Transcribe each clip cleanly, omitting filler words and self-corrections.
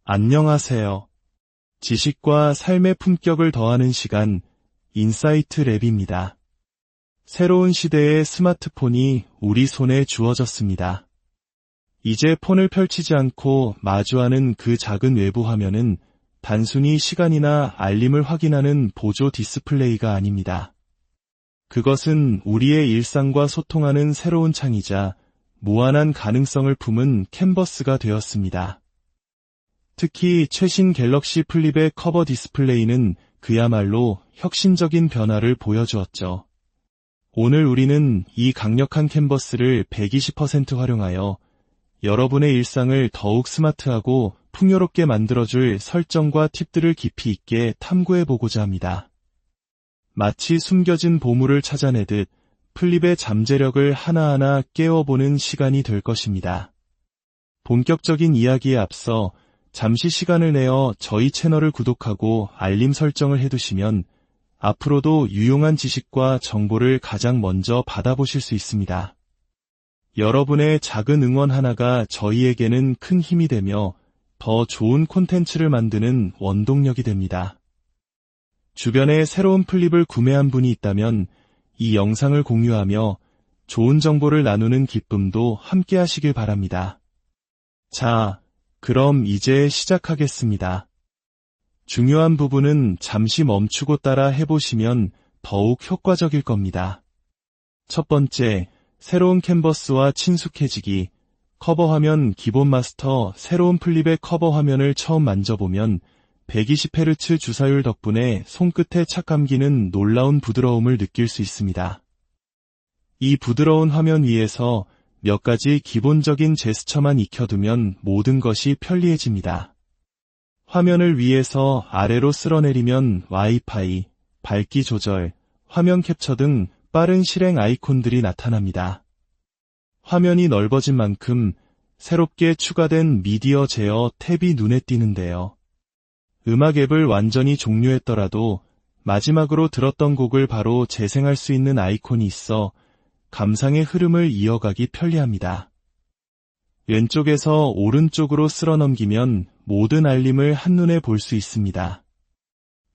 안녕하세요. 지식과 삶의 품격을 더하는 시간, 인사이트 랩입니다. 새로운 시대의 스마트폰이 우리 손에 주어졌습니다. 이제 폰을 펼치지 않고 마주하는 그 작은 외부 화면은 단순히 시간이나 알림을 확인하는 보조 디스플레이가 아닙니다. 그것은 우리의 일상과 소통하는 새로운 창이자 무한한 가능성을 품은 캔버스가 되었습니다. 특히 최신 갤럭시 플립의 커버 디스플레이는 그야말로 혁신적인 변화를 보여주었죠. 오늘 우리는 이 강력한 캔버스를 120% 활용하여 여러분의 일상을 더욱 스마트하고 풍요롭게 만들어줄 설정과 팁들을 깊이 있게 탐구해보고자 합니다. 마치 숨겨진 보물을 찾아내듯 플립의 잠재력을 하나하나 깨워보는 시간이 될 것입니다. 본격적인 이야기에 앞서 잠시 시간을 내어 저희 채널을 구독하고 알림 설정을 해두시면 앞으로도 유용한 지식과 정보를 가장 먼저 받아보실 수 있습니다. 여러분의 작은 응원 하나가 저희에게는 큰 힘이 되며 더 좋은 콘텐츠를 만드는 원동력이 됩니다. 주변에 새로운 플립을 구매한 분이 있다면 이 영상을 공유하며 좋은 정보를 나누는 기쁨도 함께 하시길 바랍니다. 자, 그럼 이제 시작하겠습니다. 중요한 부분은 잠시 멈추고 따라 해보시면 더욱 효과적일 겁니다. 첫 번째, 새로운 캔버스와 친숙해지기. 커버 화면 기본 마스터. 새로운 플립의 커버 화면을 처음 만져보면 120Hz 주사율 덕분에 손끝에 착 감기는 놀라운 부드러움을 느낄 수 있습니다. 이 부드러운 화면 위에서 몇 가지 기본적인 제스처만 익혀두면 모든 것이 편리해집니다. 화면을 위에서 아래로 쓸어내리면 와이파이, 밝기 조절, 화면 캡처 등 빠른 실행 아이콘들이 나타납니다. 화면이 넓어진 만큼 새롭게 추가된 미디어 제어 탭이 눈에 띄는데요. 음악 앱을 완전히 종료했더라도 마지막으로 들었던 곡을 바로 재생할 수 있는 아이콘이 있어 감상의 흐름을 이어가기 편리합니다. 왼쪽에서 오른쪽으로 쓸어넘기면 모든 알림을 한눈에 볼 수 있습니다.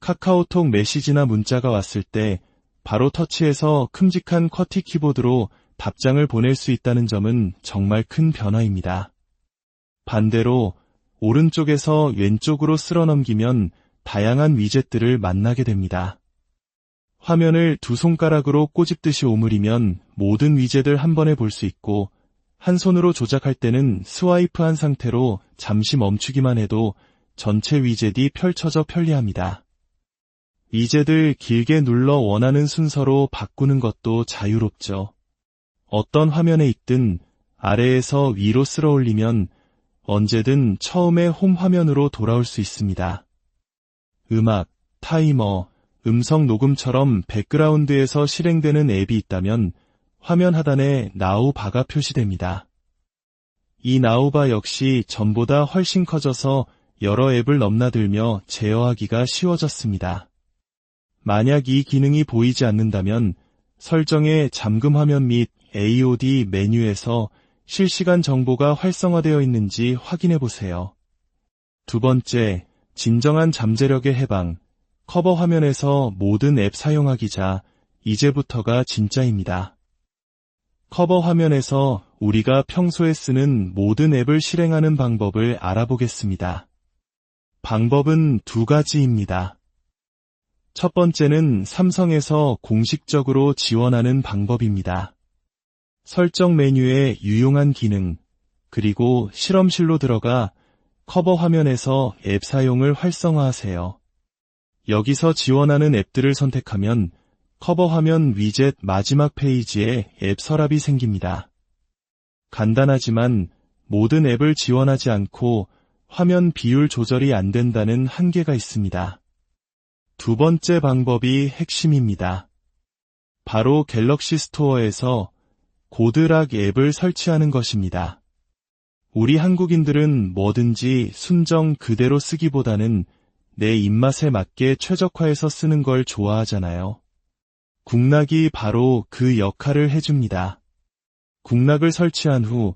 카카오톡 메시지나 문자가 왔을 때 바로 터치해서 큼직한 쿼티 키보드로 답장을 보낼 수 있다는 점은 정말 큰 변화입니다. 반대로 오른쪽에서 왼쪽으로 쓸어넘기면 다양한 위젯들을 만나게 됩니다. 화면을 두 손가락으로 꼬집듯이 오므리면 모든 위젯을 한 번에 볼 수 있고 한 손으로 조작할 때는 스와이프한 상태로 잠시 멈추기만 해도 전체 위젯이 펼쳐져 편리합니다. 위젯을 길게 눌러 원하는 순서로 바꾸는 것도 자유롭죠. 어떤 화면에 있든 아래에서 위로 쓸어 올리면 언제든 처음의 홈 화면으로 돌아올 수 있습니다. 음악, 타이머, 음성 녹음처럼 백그라운드에서 실행되는 앱이 있다면 화면 하단에 나우바가 표시됩니다. 이 나우바 역시 전보다 훨씬 커져서 여러 앱을 넘나들며 제어하기가 쉬워졌습니다. 만약 이 기능이 보이지 않는다면 설정의 잠금 화면 및 AOD 메뉴에서 실시간 정보가 활성화되어 있는지 확인해 보세요. 두 번째, 진정한 잠재력의 해방. 커버 화면에서 모든 앱 사용하기자 이제부터가 진짜입니다. 커버 화면에서 우리가 평소에 쓰는 모든 앱을 실행하는 방법을 알아보겠습니다. 방법은 두 가지입니다. 첫 번째는 삼성에서 공식적으로 지원하는 방법입니다. 설정 메뉴에 유용한 기능, 그리고 실험실로 들어가 커버 화면에서 앱 사용을 활성화하세요. 여기서 지원하는 앱들을 선택하면 커버 화면 위젯 마지막 페이지에 앱 서랍이 생깁니다. 간단하지만 모든 앱을 지원하지 않고 화면 비율 조절이 안 된다는 한계가 있습니다. 두 번째 방법이 핵심입니다. 바로 갤럭시 스토어에서 고드락 앱을 설치하는 것입니다. 우리 한국인들은 뭐든지 순정 그대로 쓰기보다는 내 입맛에 맞게 최적화해서 쓰는 걸 좋아하잖아요. 국락이 바로 그 역할을 해줍니다. 국락을 설치한 후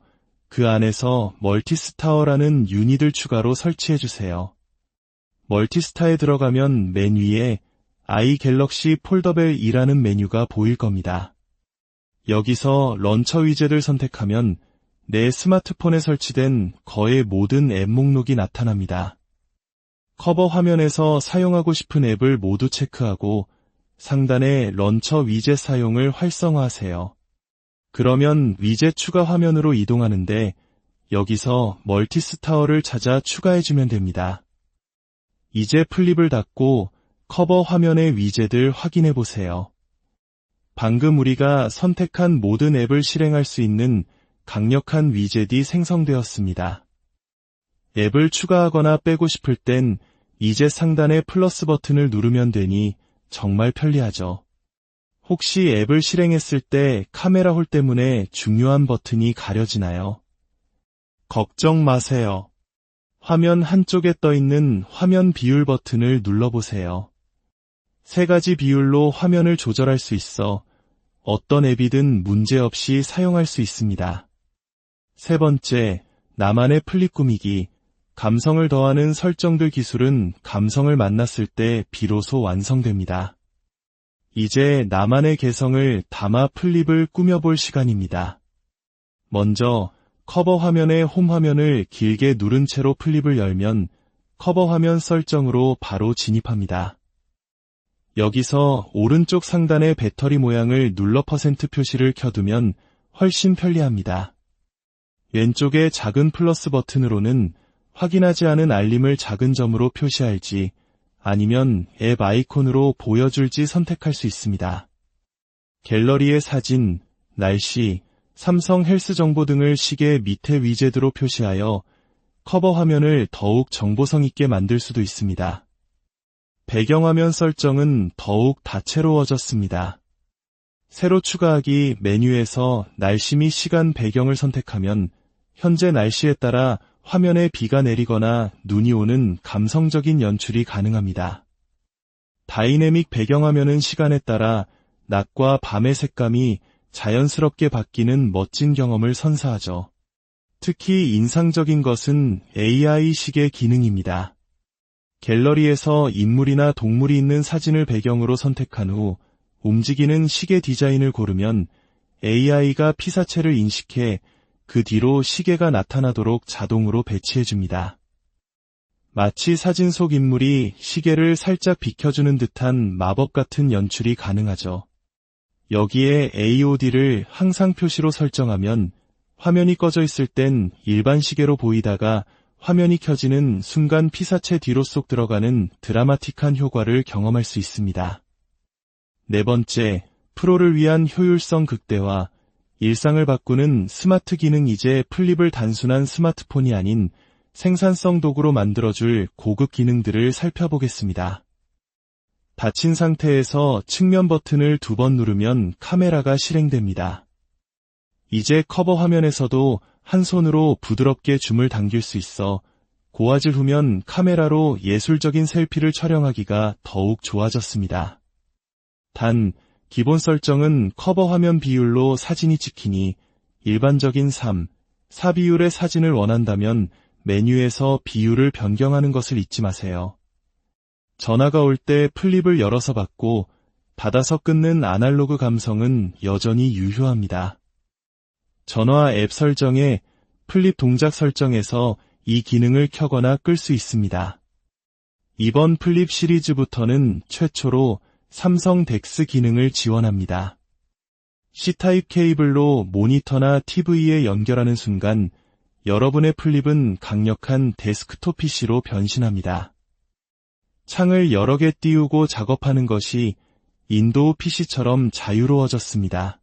그 안에서 멀티스타어라는 유닛을 추가로 설치해주세요. 멀티스타에 들어가면 맨 위에 i갤럭시 폴더벨이라는 메뉴가 보일 겁니다. 여기서 런처 위젯을 선택하면 내 스마트폰에 설치된 거의 모든 앱 목록이 나타납니다. 커버 화면에서 사용하고 싶은 앱을 모두 체크하고 상단의 런처 위젯 사용을 활성화하세요. 그러면 위젯 추가 화면으로 이동하는데 여기서 멀티스타어를 찾아 추가해주면 됩니다. 이제 플립을 닫고 커버 화면의 위젯을 확인해보세요. 방금 우리가 선택한 모든 앱을 실행할 수 있는 강력한 위젯이 생성되었습니다. 앱을 추가하거나 빼고 싶을 땐 위젯 상단의 플러스 버튼을 누르면 되니 정말 편리하죠. 혹시 앱을 실행했을 때 카메라 홀 때문에 중요한 버튼이 가려지나요? 걱정 마세요. 화면 한쪽에 떠있는 화면 비율 버튼을 눌러보세요. 3가지 비율로 화면을 조절할 수 있어 어떤 앱이든 문제없이 사용할 수 있습니다. 3번째, 나만의 플립 꾸미기. 감성을 더하는 설정들 기술은 감성을 만났을 때 비로소 완성됩니다. 이제 나만의 개성을 담아 플립을 꾸며볼 시간입니다. 먼저 커버 화면의 홈 화면을 길게 누른 채로 플립을 열면 커버 화면 설정으로 바로 진입합니다. 여기서 오른쪽 상단의 배터리 모양을 눌러 % 표시를 켜두면 훨씬 편리합니다. 왼쪽의 작은 플러스 버튼으로는 확인하지 않은 알림을 작은 점으로 표시할지 아니면 앱 아이콘으로 보여줄지 선택할 수 있습니다. 갤러리의 사진, 날씨, 삼성 헬스 정보 등을 시계 밑에 위젯으로 표시하여 커버 화면을 더욱 정보성 있게 만들 수도 있습니다. 배경화면 설정은 더욱 다채로워졌습니다. 새로 추가하기 메뉴에서 날씨 및 시간 배경을 선택하면 현재 날씨에 따라 화면에 비가 내리거나 눈이 오는 감성적인 연출이 가능합니다. 다이내믹 배경화면은 시간에 따라 낮과 밤의 색감이 자연스럽게 바뀌는 멋진 경험을 선사하죠. 특히 인상적인 것은 AI 시계 기능입니다. 갤러리에서 인물이나 동물이 있는 사진을 배경으로 선택한 후 움직이는 시계 디자인을 고르면 AI가 피사체를 인식해 그 뒤로 시계가 나타나도록 자동으로 배치해줍니다. 마치 사진 속 인물이 시계를 살짝 비켜주는 듯한 마법 같은 연출이 가능하죠. 여기에 AOD를 항상 표시로 설정하면 화면이 꺼져 있을 땐 일반 시계로 보이다가 화면이 켜지는 순간 피사체 뒤로 쏙 들어가는 드라마틱한 효과를 경험할 수 있습니다. 4번째, 프로를 위한 효율성 극대화. 일상을 바꾸는 스마트 기능. 이제 플립을 단순한 스마트폰이 아닌 생산성 도구로 만들어줄 고급 기능들을 살펴보겠습니다. 닫힌 상태에서 측면 버튼을 2번 누르면 카메라가 실행됩니다. 이제 커버 화면에서도 한 손으로 부드럽게 줌을 당길 수 있어 고화질 후면 카메라로 예술적인 셀피를 촬영하기가 더욱 좋아졌습니다. 단, 기본 설정은 커버 화면 비율로 사진이 찍히니 일반적인 3, 4 비율의 사진을 원한다면 메뉴에서 비율을 변경하는 것을 잊지 마세요. 전화가 올 때 플립을 열어서 받고 닫아서 끊는 아날로그 감성은 여전히 유효합니다. 전화 앱 설정에 플립 동작 설정에서 이 기능을 켜거나 끌 수 있습니다. 이번 플립 시리즈부터는 최초로 삼성 덱스 기능을 지원합니다. C타입 케이블로 모니터나 TV에 연결하는 순간 여러분의 플립은 강력한 데스크톱 PC로 변신합니다. 창을 여러 개 띄우고 작업하는 것이 윈도우 PC처럼 자유로워졌습니다.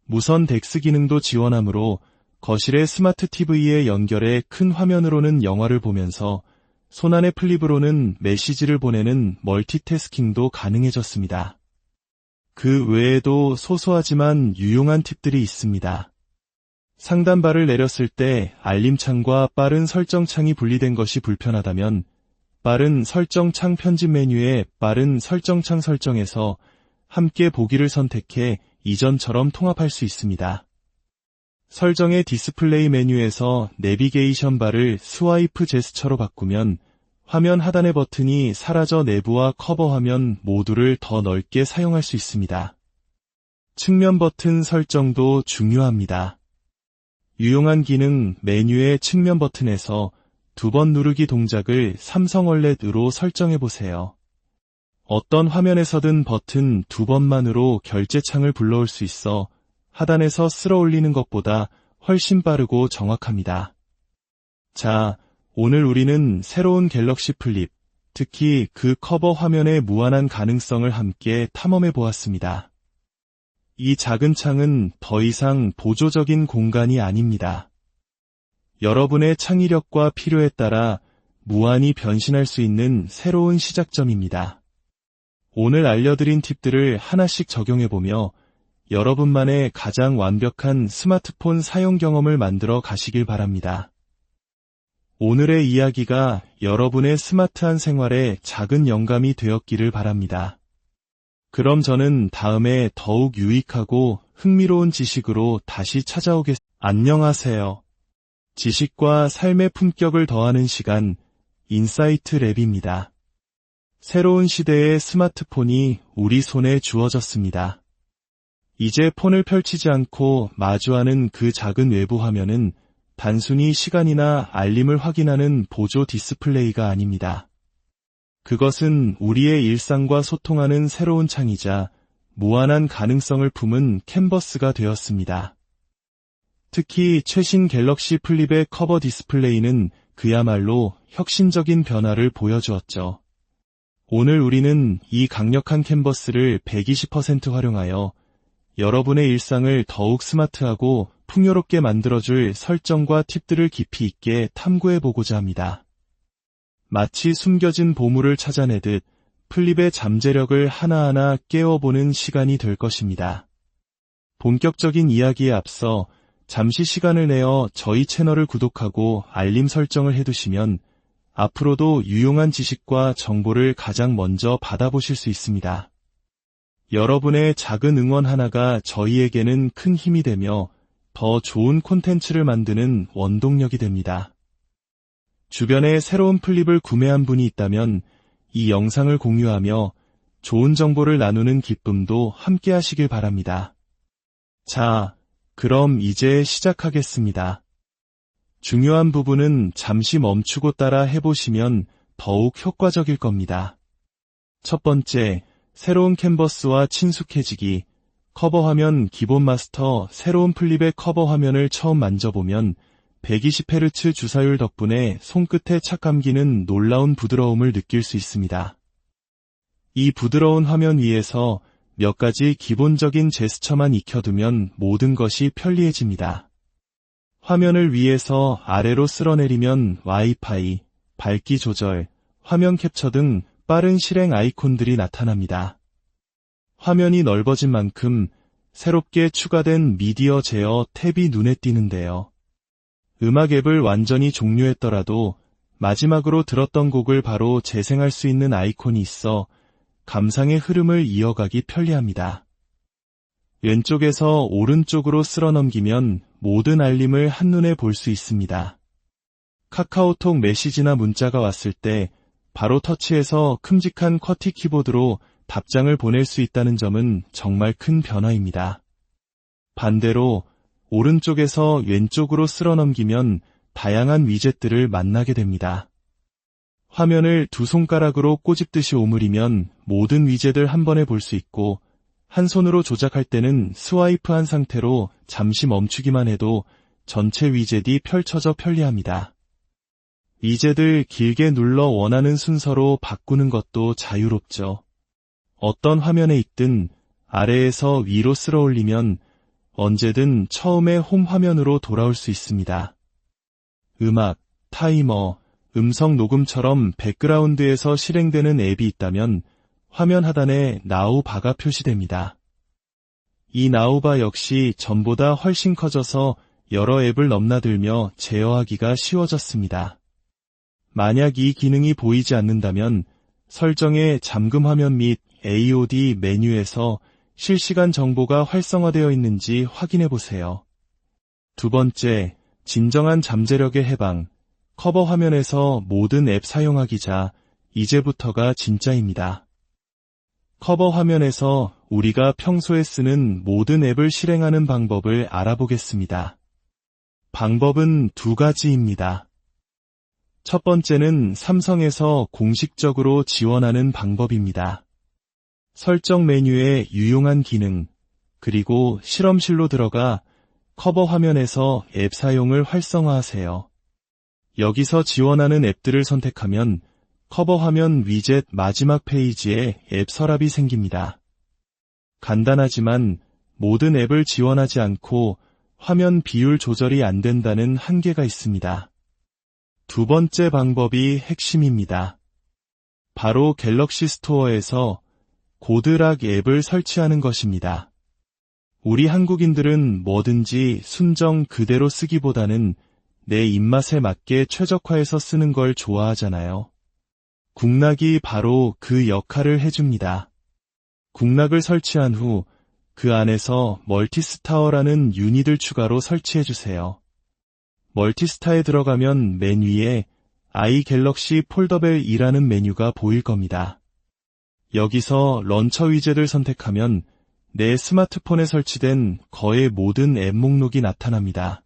무선 덱스 기능도 지원하므로 거실의 스마트 TV에 연결해 큰 화면으로는 영화를 보면서 손안의 플립으로는 메시지를 보내는 멀티태스킹도 가능해졌습니다. 그 외에도 소소하지만 유용한 팁들이 있습니다. 상단바를 내렸을 때 알림창과 빠른 설정창이 분리된 것이 불편하다면 빠른 설정창 편집 메뉴에 빠른 설정창 설정에서 함께 보기를 선택해 이전처럼 통합할 수 있습니다. 설정의 디스플레이 메뉴에서 내비게이션 바를 스와이프 제스처로 바꾸면 화면 하단의 버튼이 사라져 내부와 커버 화면 모두를 더 넓게 사용할 수 있습니다. 측면 버튼 설정도 중요합니다. 유용한 기능 메뉴의 측면 버튼에서 2번 누르기 동작을 삼성 월렛으로 설정해보세요. 어떤 화면에서든 버튼 2번만으로 결제창을 불러올 수 있어 하단에서 쓸어 올리는 것보다 훨씬 빠르고 정확합니다. 자, 오늘 우리는 새로운 갤럭시 플립, 특히 그 커버 화면의 무한한 가능성을 함께 탐험해 보았습니다. 이 작은 창은 더 이상 보조적인 공간이 아닙니다. 여러분의 창의력과 필요에 따라 무한히 변신할 수 있는 새로운 시작점입니다. 오늘 알려드린 팁들을 하나씩 적용해보며 여러분만의 가장 완벽한 스마트폰 사용 경험을 만들어 가시길 바랍니다. 오늘의 이야기가 여러분의 스마트한 생활에 작은 영감이 되었기를 바랍니다. 그럼 저는 다음에 더욱 유익하고 흥미로운 지식으로 다시 찾아오겠습니다. 안녕하세요. 지식과 삶의 품격을 더하는 시간, 인사이트 랩입니다. 새로운 시대의 스마트폰이 우리 손에 주어졌습니다. 이제 폰을 펼치지 않고 마주하는 그 작은 외부 화면은 단순히 시간이나 알림을 확인하는 보조 디스플레이가 아닙니다. 그것은 우리의 일상과 소통하는 새로운 창이자 무한한 가능성을 품은 캔버스가 되었습니다. 특히 최신 갤럭시 플립의 커버 디스플레이는 그야말로 혁신적인 변화를 보여주었죠. 오늘 우리는 이 강력한 캔버스를 120% 활용하여 여러분의 일상을 더욱 스마트하고 풍요롭게 만들어줄 설정과 팁들을 깊이 있게 탐구해보고자 합니다. 마치 숨겨진 보물을 찾아내듯 플립의 잠재력을 하나하나 깨워보는 시간이 될 것입니다. 본격적인 이야기에 앞서 잠시 시간을 내어 저희 채널을 구독하고 알림 설정을 해두시면 앞으로도 유용한 지식과 정보를 가장 먼저 받아보실 수 있습니다. 여러분의 작은 응원 하나가 저희에게는 큰 힘이 되며 더 좋은 콘텐츠를 만드는 원동력이 됩니다. 주변에 새로운 플립을 구매한 분이 있다면 이 영상을 공유하며 좋은 정보를 나누는 기쁨도 함께 하시길 바랍니다. 자, 그럼 이제 시작하겠습니다. 중요한 부분은 잠시 멈추고 따라 해보시면 더욱 효과적일 겁니다. 첫 번째, 새로운 캔버스와 친숙해지기. 커버 화면 기본 마스터. 새로운 플립의 커버 화면을 처음 만져보면 120Hz 주사율 덕분에 손끝에 착 감기는 놀라운 부드러움을 느낄 수 있습니다. 이 부드러운 화면 위에서 몇 가지 기본적인 제스처만 익혀두면 모든 것이 편리해집니다. 화면을 위에서 아래로 쓸어내리면 와이파이, 밝기 조절, 화면 캡처 등 빠른 실행 아이콘들이 나타납니다. 화면이 넓어진 만큼 새롭게 추가된 미디어 제어 탭이 눈에 띄는데요. 음악 앱을 완전히 종료했더라도 마지막으로 들었던 곡을 바로 재생할 수 있는 아이콘이 있어 감상의 흐름을 이어가기 편리합니다. 왼쪽에서 오른쪽으로 쓸어 넘기면 모든 알림을 한눈에 볼 수 있습니다. 카카오톡 메시지나 문자가 왔을 때 바로 터치해서 큼직한 쿼티 키보드로 답장을 보낼 수 있다는 점은 정말 큰 변화입니다. 반대로 오른쪽에서 왼쪽으로 쓸어 넘기면 다양한 위젯들을 만나게 됩니다. 화면을 두 손가락으로 꼬집듯이 오므리면 모든 위젯을 한 번에 볼 수 있고 한 손으로 조작할 때는 스와이프한 상태로 잠시 멈추기만 해도 전체 위젯이 펼쳐져 편리합니다. 위젯을 길게 눌러 원하는 순서로 바꾸는 것도 자유롭죠. 어떤 화면에 있든 아래에서 위로 쓸어 올리면 언제든 처음의 홈 화면으로 돌아올 수 있습니다. 음악, 타이머, 음성 녹음처럼 백그라운드에서 실행되는 앱이 있다면 화면 하단에 나우바가 표시됩니다. 이 나우바 역시 전보다 훨씬 커져서 여러 앱을 넘나들며 제어하기가 쉬워졌습니다. 만약 이 기능이 보이지 않는다면 설정의 잠금 화면 및 AOD 메뉴에서 실시간 정보가 활성화되어 있는지 확인해 보세요. 두 번째, 진정한 잠재력의 해방. 커버 화면에서 모든 앱 사용하기 자, 이제부터가 진짜입니다. 커버 화면에서 우리가 평소에 쓰는 모든 앱을 실행하는 방법을 알아보겠습니다. 방법은 두 가지입니다. 첫 번째는 삼성에서 공식적으로 지원하는 방법입니다. 설정 메뉴에 유용한 기능, 그리고 실험실로 들어가 커버 화면에서 앱 사용을 활성화하세요. 여기서 지원하는 앱들을 선택하면 커버 화면 위젯 마지막 페이지에 앱 서랍이 생깁니다. 간단하지만 모든 앱을 지원하지 않고 화면 비율 조절이 안 된다는 한계가 있습니다. 두 번째 방법이 핵심입니다. 바로 갤럭시 스토어에서 고드락 앱을 설치하는 것입니다. 우리 한국인들은 뭐든지 순정 그대로 쓰기보다는 내 입맛에 맞게 최적화해서 쓰는 걸 좋아하잖아요. 국락이 바로 그 역할을 해줍니다. 국락을 설치한 후 그 안에서 멀티스타어라는 유닛을 추가로 설치해주세요. 멀티스타에 들어가면 맨 위에 i갤럭시 폴더벨이라는 메뉴가 보일 겁니다. 여기서 런처 위젯을 선택하면 내 스마트폰에 설치된 거의 모든 앱 목록이 나타납니다.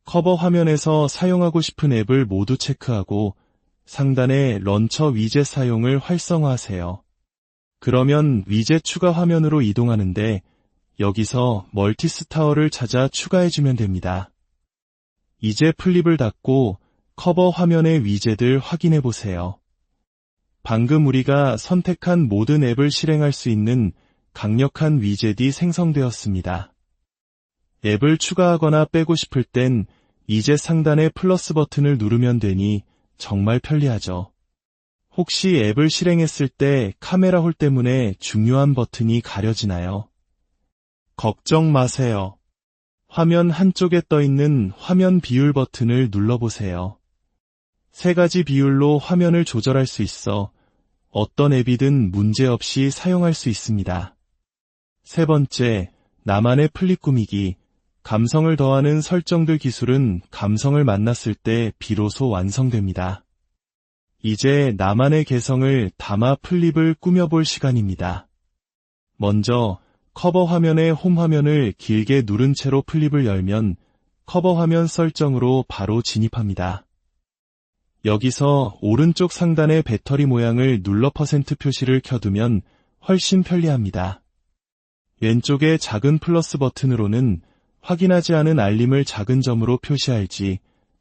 커버 화면에서 사용하고 싶은 앱을 모두 체크하고 상단의 런처 위젯 사용을 활성화하세요. 그러면 위젯 추가 화면으로 이동하는데 여기서 멀티스타어를 찾아 추가해주면 됩니다. 이제 플립을 닫고 커버 화면의 위젯을 확인해보세요. 방금 우리가 선택한 모든 앱을 실행할 수 있는 강력한 위젯이 생성되었습니다. 앱을 추가하거나 빼고 싶을 땐 이제 상단의 플러스 버튼을 누르면 되니 정말 편리하죠. 혹시 앱을 실행했을 때 카메라 홀 때문에 중요한 버튼이 가려지나요? 걱정 마세요. 화면 한쪽에 떠있는 화면 비율 버튼을 눌러보세요. 세 가지 비율로 화면을 조절할 수 있어 어떤 앱이든 문제없이 사용할 수 있습니다. 세 번째, 나만의 플립 꾸미기. 감성을 더하는 설정들 기술은 감성을 만났을 때 비로소 완성됩니다. 이제 나만의 개성을 담아 플립을 꾸며볼 시간입니다. 먼저 커버 화면의 홈 화면을 길게 누른 채로 플립을 열면 커버 화면 설정으로 바로 진입합니다. 여기서 오른쪽 상단의 배터리 모양을 눌러 % 표시를 켜두면 훨씬 편리합니다. 왼쪽의 작은 플러스 버튼으로는 확인하지 않은 알림을 작은 점으로 표시할지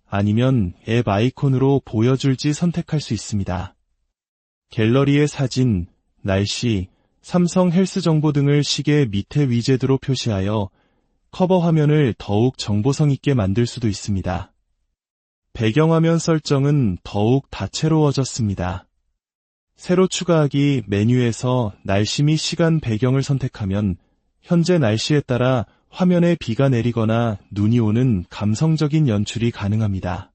아니면 앱 아이콘으로 보여줄지 선택할 수 있습니다. 갤러리의 사진, 날씨, 삼성 헬스 정보 등을 시계 밑에 위젯으로 표시하여 커버 화면을 더욱 정보성 있게 만들 수도 있습니다. 배경화면 설정은 더욱 다채로워졌습니다. 새로 추가하기 메뉴에서 날씨 및 시간 배경을 선택하면 현재 날씨에 따라 화면에 비가 내리거나 눈이 오는 감성적인 연출이 가능합니다.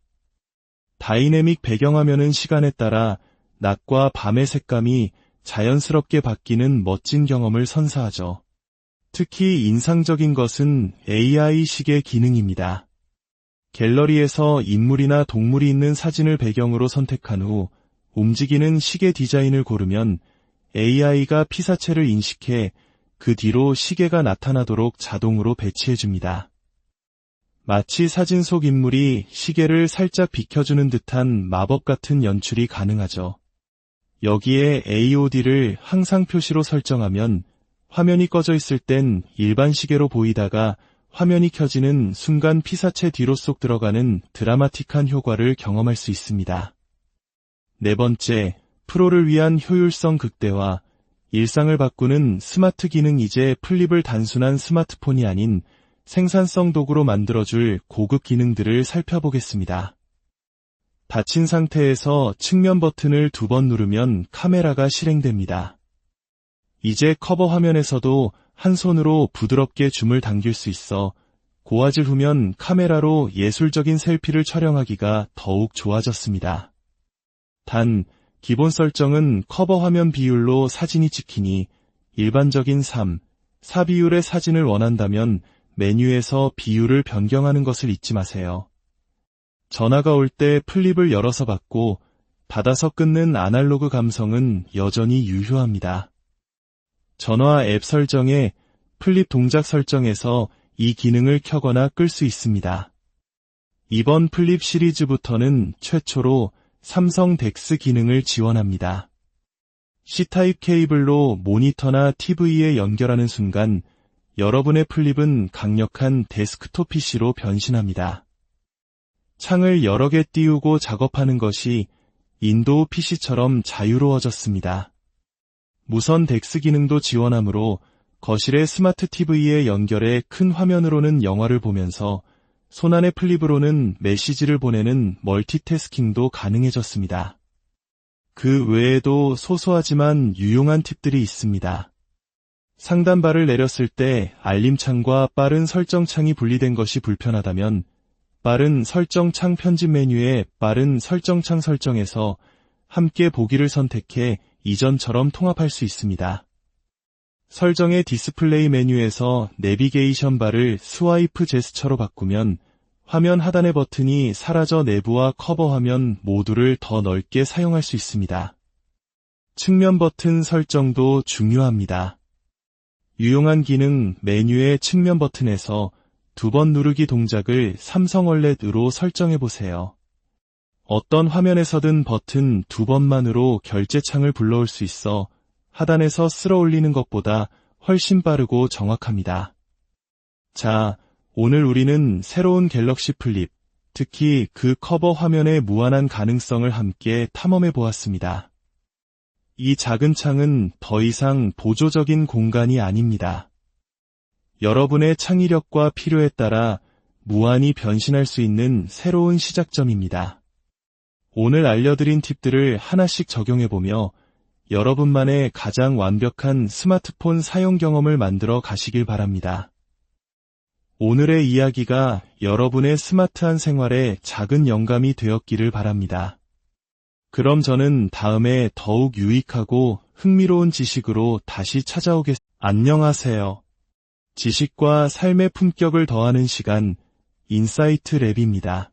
다이내믹 배경화면은 시간에 따라 낮과 밤의 색감이 자연스럽게 바뀌는 멋진 경험을 선사하죠. 특히 인상적인 것은 AI 시계 기능입니다. 갤러리에서 인물이나 동물이 있는 사진을 배경으로 선택한 후 움직이는 시계 디자인을 고르면 AI가 피사체를 인식해 그 뒤로 시계가 나타나도록 자동으로 배치해줍니다. 마치 사진 속 인물이 시계를 살짝 비켜주는 듯한 마법 같은 연출이 가능하죠. 여기에 AOD를 항상 표시로 설정하면 화면이 꺼져 있을 땐 일반 시계로 보이다가 화면이 켜지는 순간 피사체 뒤로 쏙 들어가는 드라마틱한 효과를 경험할 수 있습니다. 네 번째, 프로를 위한 효율성 극대화. 일상을 바꾸는 스마트 기능. 이제 플립을 단순한 스마트폰이 아닌 생산성 도구로 만들어줄 고급 기능들을 살펴보겠습니다. 닫힌 상태에서 측면 버튼을 2번 누르면 카메라가 실행됩니다. 이제 커버 화면에서도 한 손으로 부드럽게 줌을 당길 수 있어 고화질 후면 카메라로 예술적인 셀피를 촬영하기가 더욱 좋아졌습니다. 단, 기본 설정은 커버 화면 비율로 사진이 찍히니 일반적인 3, 4 비율의 사진을 원한다면 메뉴에서 비율을 변경하는 것을 잊지 마세요. 전화가 올 때 플립을 열어서 받고 받아서 끊는 아날로그 감성은 여전히 유효합니다. 전화 앱 설정에 플립 동작 설정에서 이 기능을 켜거나 끌 수 있습니다. 이번 플립 시리즈부터는 최초로 삼성 덱스 기능을 지원합니다. C타입 케이블로 모니터나 TV에 연결하는 순간 여러분의 플립은 강력한 데스크톱 PC로 변신합니다. 창을 여러 개 띄우고 작업하는 것이 윈도우 PC처럼 자유로워졌습니다. 무선 덱스 기능도 지원하므로 거실의 스마트 TV에 연결해 큰 화면으로는 영화를 보면서 손안의 플립으로는 메시지를 보내는 멀티태스킹도 가능해졌습니다. 그 외에도 소소하지만 유용한 팁들이 있습니다. 상단바를 내렸을 때 알림창과 빠른 설정창이 분리된 것이 불편하다면 빠른 설정창 편집 메뉴에 빠른 설정창 설정에서 함께 보기를 선택해 이전처럼 통합할 수 있습니다. 설정의 디스플레이 메뉴에서 내비게이션 바를 스와이프 제스처로 바꾸면 화면 하단의 버튼이 사라져 내부와 커버 화면 모두를 더 넓게 사용할 수 있습니다. 측면 버튼 설정도 중요합니다. 유용한 기능 메뉴의 측면 버튼에서 2번 누르기 동작을 삼성 월렛으로 설정해보세요. 어떤 화면에서든 버튼 2번만으로 결제창을 불러올 수 있어 하단에서 쓸어 올리는 것보다 훨씬 빠르고 정확합니다. 자, 오늘 우리는 새로운 갤럭시 플립, 특히 그 커버 화면의 무한한 가능성을 함께 탐험해 보았습니다. 이 작은 창은 더 이상 보조적인 공간이 아닙니다. 여러분의 창의력과 필요에 따라 무한히 변신할 수 있는 새로운 시작점입니다. 오늘 알려드린 팁들을 하나씩 적용해보며 여러분만의 가장 완벽한 스마트폰 사용 경험을 만들어 가시길 바랍니다. 오늘의 이야기가 여러분의 스마트한 생활에 작은 영감이 되었기를 바랍니다. 그럼 저는 다음에 더욱 유익하고 흥미로운 지식으로 다시 찾아오겠습니다. 안녕하세요. 지식과 삶의 품격을 더하는 시간, 인사이트 랩입니다.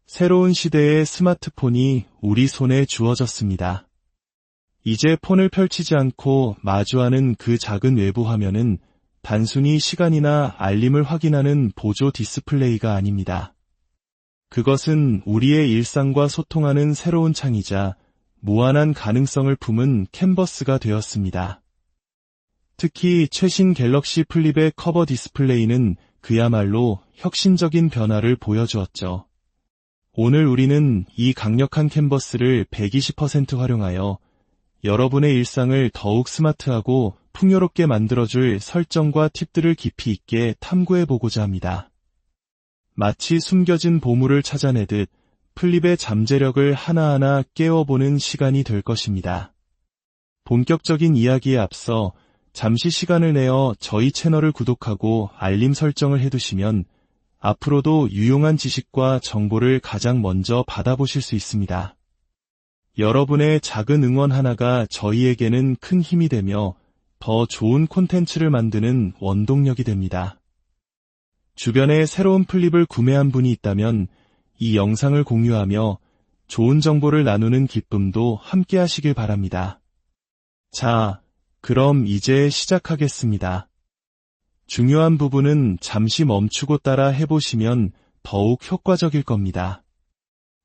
새로운 시대의 스마트폰이 우리 손에 주어졌습니다. 이제 폰을 펼치지 않고 마주하는 그 작은 외부 화면은 단순히 시간이나 알림을 확인하는 보조 디스플레이가 아닙니다. 그것은 우리의 일상과 소통하는 새로운 창이자 무한한 가능성을 품은 캔버스가 되었습니다. 특히 최신 갤럭시 플립의 커버 디스플레이는 그야말로 혁신적인 변화를 보여주었죠. 오늘 우리는 이 강력한 캔버스를 120% 활용하여 여러분의 일상을 더욱 스마트하고 풍요롭게 만들어줄 설정과 팁들을 깊이 있게 탐구해보고자 합니다. 마치 숨겨진 보물을 찾아내듯 플립의 잠재력을 하나하나 깨워보는 시간이 될 것입니다. 본격적인 이야기에 앞서 잠시 시간을 내어 저희 채널을 구독하고 알림 설정을 해두시면 앞으로도 유용한 지식과 정보를 가장 먼저 받아보실 수 있습니다. 여러분의 작은 응원 하나가 저희에게는 큰 힘이 되며 더 좋은 콘텐츠를 만드는 원동력이 됩니다. 주변에 새로운 플립을 구매한 분이 있다면 이 영상을 공유하며 좋은 정보를 나누는 기쁨도 함께 하시길 바랍니다. 자, 그럼 이제 시작하겠습니다. 중요한 부분은 잠시 멈추고 따라 해보시면 더욱 효과적일 겁니다.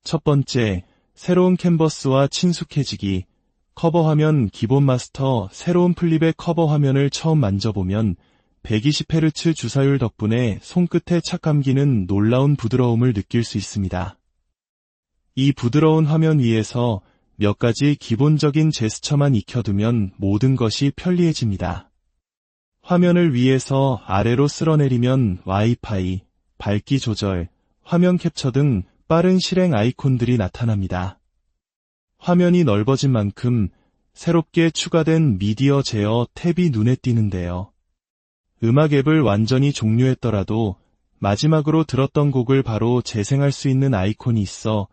첫 번째, 새로운 캔버스와 친숙해지기. 커버 화면 기본 마스터. 새로운 플립의 커버 화면을 처음 만져보면 120Hz 주사율 덕분에 손끝에 착 감기는 놀라운 부드러움을 느낄 수 있습니다. 이 부드러운 화면 위에서 몇 가지 기본적인 제스처만 익혀두면 모든 것이 편리해집니다. 화면을 위에서 아래로 쓸어내리면 와이파이, 밝기 조절, 화면 캡처 등 빠른 실행 아이콘들이 나타납니다. 화면이 넓어진 만큼 새롭게 추가된 미디어 제어 탭이 눈에 띄는데요. 음악 앱을 완전히 종료했더라도 마지막으로 들었던 곡을 바로 재생할 수 있는 아이콘이 있어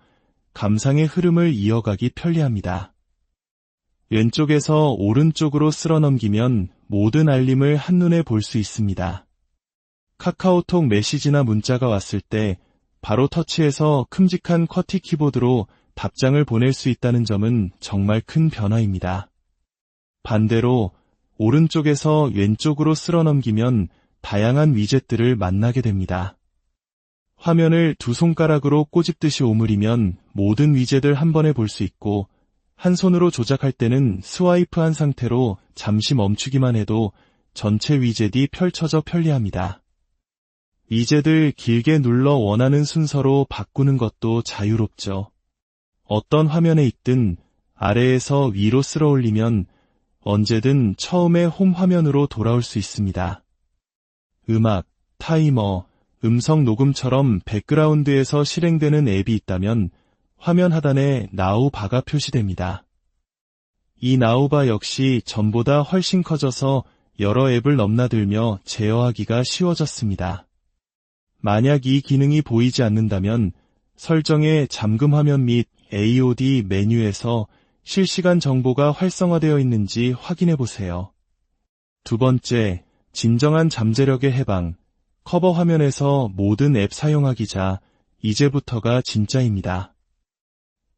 감상의 흐름을 이어가기 편리합니다. 왼쪽에서 오른쪽으로 쓸어 넘기면 모든 알림을 한눈에 볼 수 있습니다. 카카오톡 메시지나 문자가 왔을 때 바로 터치해서 큼직한 쿼티 키보드로 답장을 보낼 수 있다는 점은 정말 큰 변화입니다. 반대로 오른쪽에서 왼쪽으로 쓸어 넘기면 다양한 위젯들을 만나게 됩니다. 화면을 두 손가락으로 꼬집듯이 오므리면 모든 위젯을 한 번에 볼 수 있고, 한 손으로 조작할 때는 스와이프한 상태로 잠시 멈추기만 해도 전체 위젯이 펼쳐져 편리합니다. 위젯을 길게 눌러 원하는 순서로 바꾸는 것도 자유롭죠. 어떤 화면에 있든 아래에서 위로 쓸어 올리면 언제든 처음의 홈 화면으로 돌아올 수 있습니다. 음악, 타이머, 음성 녹음처럼 백그라운드에서 실행되는 앱이 있다면 화면 하단에 나우바가 표시됩니다. 이 나우바 역시 전보다 훨씬 커져서 여러 앱을 넘나들며 제어하기가 쉬워졌습니다. 만약 이 기능이 보이지 않는다면 설정의 잠금 화면 및 AOD 메뉴에서 실시간 정보가 활성화되어 있는지 확인해 보세요. 두 번째, 진정한 잠재력의 해방. 커버 화면에서 모든 앱 사용하기 자, 이제부터가 진짜입니다.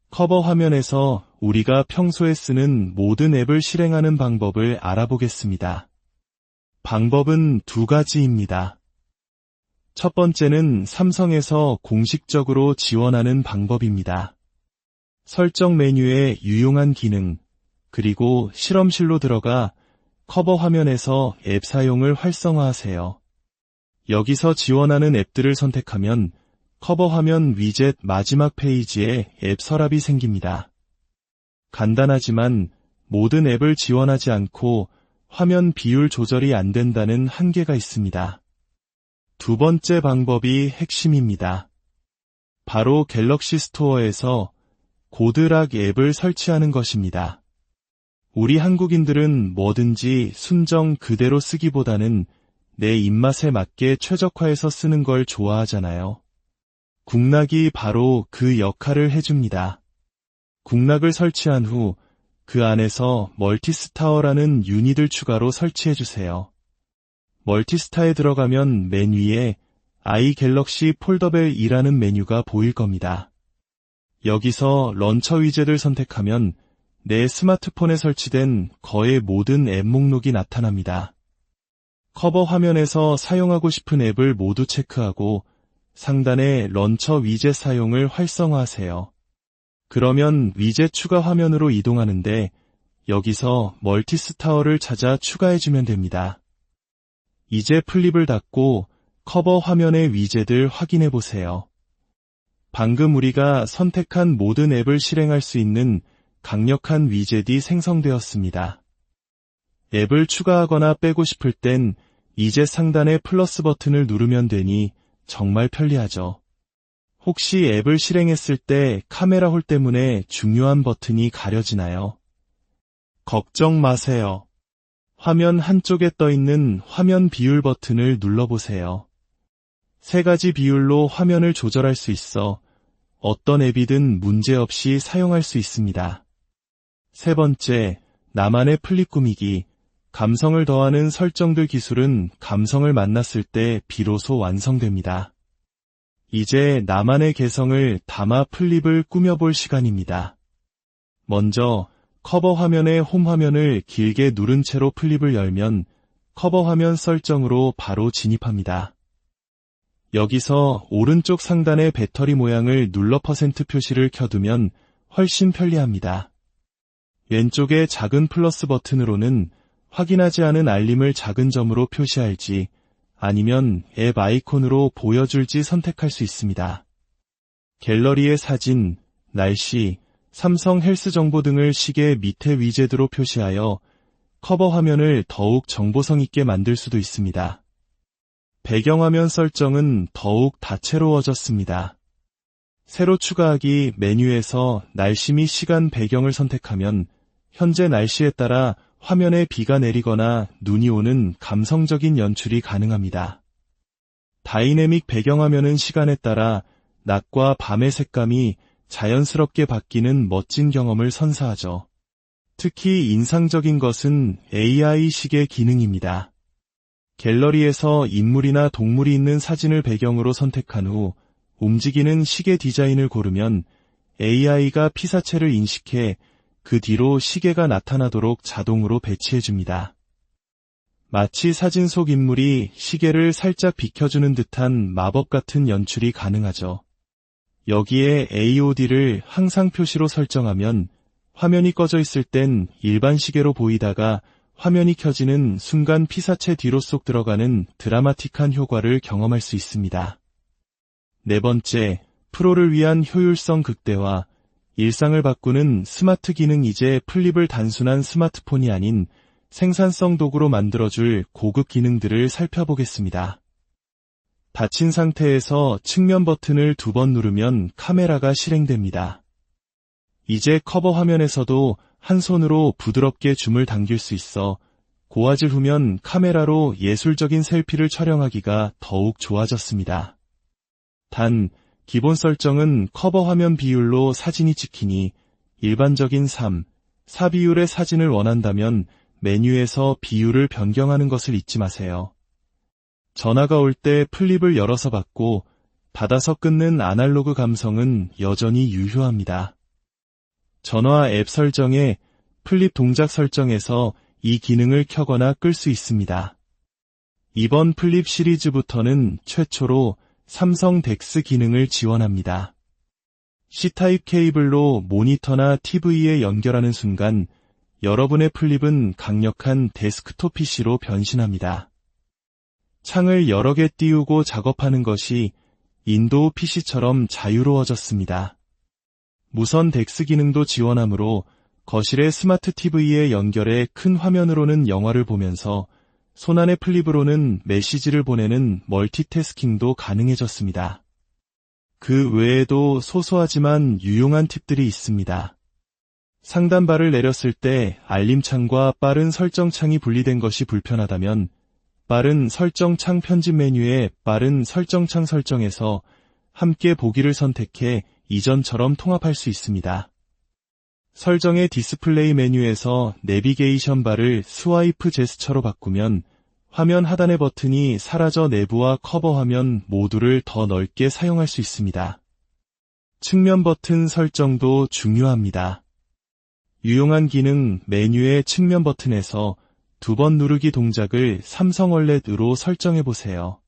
커버 화면에서 우리가 평소에 쓰는 모든 앱을 실행하는 방법을 알아보겠습니다. 방법은 두 가지입니다. 첫 번째는 삼성에서 공식적으로 지원하는 방법입니다. 설정 메뉴에 유용한 기능, 그리고 실험실로 들어가 커버 화면에서 앱 사용을 활성화하세요. 여기서 지원하는 앱들을 선택하면 커버 화면 위젯 마지막 페이지에 앱 서랍이 생깁니다. 간단하지만 모든 앱을 지원하지 않고 화면 비율 조절이 안 된다는 한계가 있습니다. 두 번째 방법이 핵심입니다. 바로 갤럭시 스토어에서 고드락 앱을 설치하는 것입니다. 우리 한국인들은 뭐든지 순정 그대로 쓰기보다는 내 입맛에 맞게 최적화해서 쓰는 걸 좋아하잖아요. 국락이 바로 그 역할을 해줍니다. 국락을 설치한 후 그 안에서 멀티스타어라는 유닛을 추가로 설치해주세요. 멀티스타에 들어가면 맨 위에 i갤럭시 폴더벨이라는 메뉴가 보일 겁니다. 여기서 런처 위젯을 선택하면 내 스마트폰에 설치된 거의 모든 앱 목록이 나타납니다. 커버 화면에서 사용하고 싶은 앱을 모두 체크하고 상단의 런처 위젯 사용을 활성화하세요. 그러면 위젯 추가 화면으로 이동하는데 여기서 멀티스타어를 찾아 추가해주면 됩니다. 이제 플립을 닫고 커버 화면의 위젯을 확인해 보세요. 방금 우리가 선택한 모든 앱을 실행할 수 있는 강력한 위젯이 생성되었습니다. 앱을 추가하거나 빼고 싶을 땐 이제 상단의 플러스 버튼을 누르면 되니 정말 편리하죠. 혹시 앱을 실행했을 때 카메라 홀 때문에 중요한 버튼이 가려지나요? 걱정 마세요. 화면 한쪽에 떠있는 화면 비율 버튼을 눌러보세요. 세 가지 비율로 화면을 조절할 수 있어 어떤 앱이든 문제없이 사용할 수 있습니다. 세 번째, 나만의 플립 꾸미기. 감성을 더하는 설정들 기술은 감성을 만났을 때 비로소 완성됩니다. 이제 나만의 개성을 담아 플립을 꾸며볼 시간입니다. 먼저 커버 화면의 홈 화면을 길게 누른 채로 플립을 열면 커버 화면 설정으로 바로 진입합니다. 여기서 오른쪽 상단의 배터리 모양을 눌러 % 표시를 켜두면 훨씬 편리합니다. 왼쪽의 작은 플러스 버튼으로는 확인하지 않은 알림을 작은 점으로 표시할지 아니면 앱 아이콘으로 보여줄지 선택할 수 있습니다. 갤러리의 사진, 날씨, 삼성 헬스 정보 등을 시계 밑에 위젯으로 표시하여 커버 화면을 더욱 정보성 있게 만들 수도 있습니다. 배경화면 설정은 더욱 다채로워졌습니다. 새로 추가하기 메뉴에서 날씨 및 시간 배경을 선택하면 현재 날씨에 따라 화면에 비가 내리거나 눈이 오는 감성적인 연출이 가능합니다. 다이내믹 배경화면은 시간에 따라 낮과 밤의 색감이 자연스럽게 바뀌는 멋진 경험을 선사하죠. 특히 인상적인 것은 AI 시계 기능입니다. 갤러리에서 인물이나 동물이 있는 사진을 배경으로 선택한 후 움직이는 시계 디자인을 고르면 AI가 피사체를 인식해 그 뒤로 시계가 나타나도록 자동으로 배치해줍니다. 마치 사진 속 인물이 시계를 살짝 비켜주는 듯한 마법 같은 연출이 가능하죠. 여기에 AOD를 항상 표시로 설정하면 화면이 꺼져 있을 땐 일반 시계로 보이다가 화면이 켜지는 순간 피사체 뒤로 쏙 들어가는 드라마틱한 효과를 경험할 수 있습니다. 네 번째, 프로를 위한 효율성 극대화. 일상을 바꾸는 스마트 기능. 이제 플립을 단순한 스마트폰이 아닌 생산성 도구로 만들어줄 고급 기능들을 살펴보겠습니다. 닫힌 상태에서 측면 버튼을 2번 누르면 카메라가 실행됩니다. 이제 커버 화면에서도 한 손으로 부드럽게 줌을 당길 수 있어 고화질 후면 카메라로 예술적인 셀피를 촬영하기가 더욱 좋아졌습니다. 단, 기본 설정은 커버 화면 비율로 사진이 찍히니 일반적인 3, 4 비율의 사진을 원한다면 메뉴에서 비율을 변경하는 것을 잊지 마세요. 전화가 올 때 플립을 열어서 받고 닫아서 끊는 아날로그 감성은 여전히 유효합니다. 전화 앱 설정에 플립 동작 설정에서 이 기능을 켜거나 끌 수 있습니다. 이번 플립 시리즈부터는 최초로 삼성 덱스 기능을 지원합니다. C타입 케이블로 모니터나 TV에 연결하는 순간 여러분의 플립은 강력한 데스크톱 PC로 변신합니다. 창을 여러 개 띄우고 작업하는 것이 윈도우 PC처럼 자유로워졌습니다. 무선 덱스 기능도 지원하므로 거실의 스마트 TV에 연결해 큰 화면으로는 영화를 보면서 손안의 플립으로는 메시지를 보내는 멀티태스킹도 가능해졌습니다. 그 외에도 소소하지만 유용한 팁들이 있습니다. 상단바를 내렸을 때 알림창과 빠른 설정창이 분리된 것이 불편하다면 빠른 설정창 편집 메뉴에 빠른 설정창 설정에서 함께 보기를 선택해 이전처럼 통합할 수 있습니다. 설정의 디스플레이 메뉴에서 내비게이션 바를 스와이프 제스처로 바꾸면 화면 하단의 버튼이 사라져 내부와 커버 화면 모두를 더 넓게 사용할 수 있습니다. 측면 버튼 설정도 중요합니다. 유용한 기능 메뉴의 측면 버튼에서 2번 누르기 동작을 삼성 월렛으로 설정해보세요.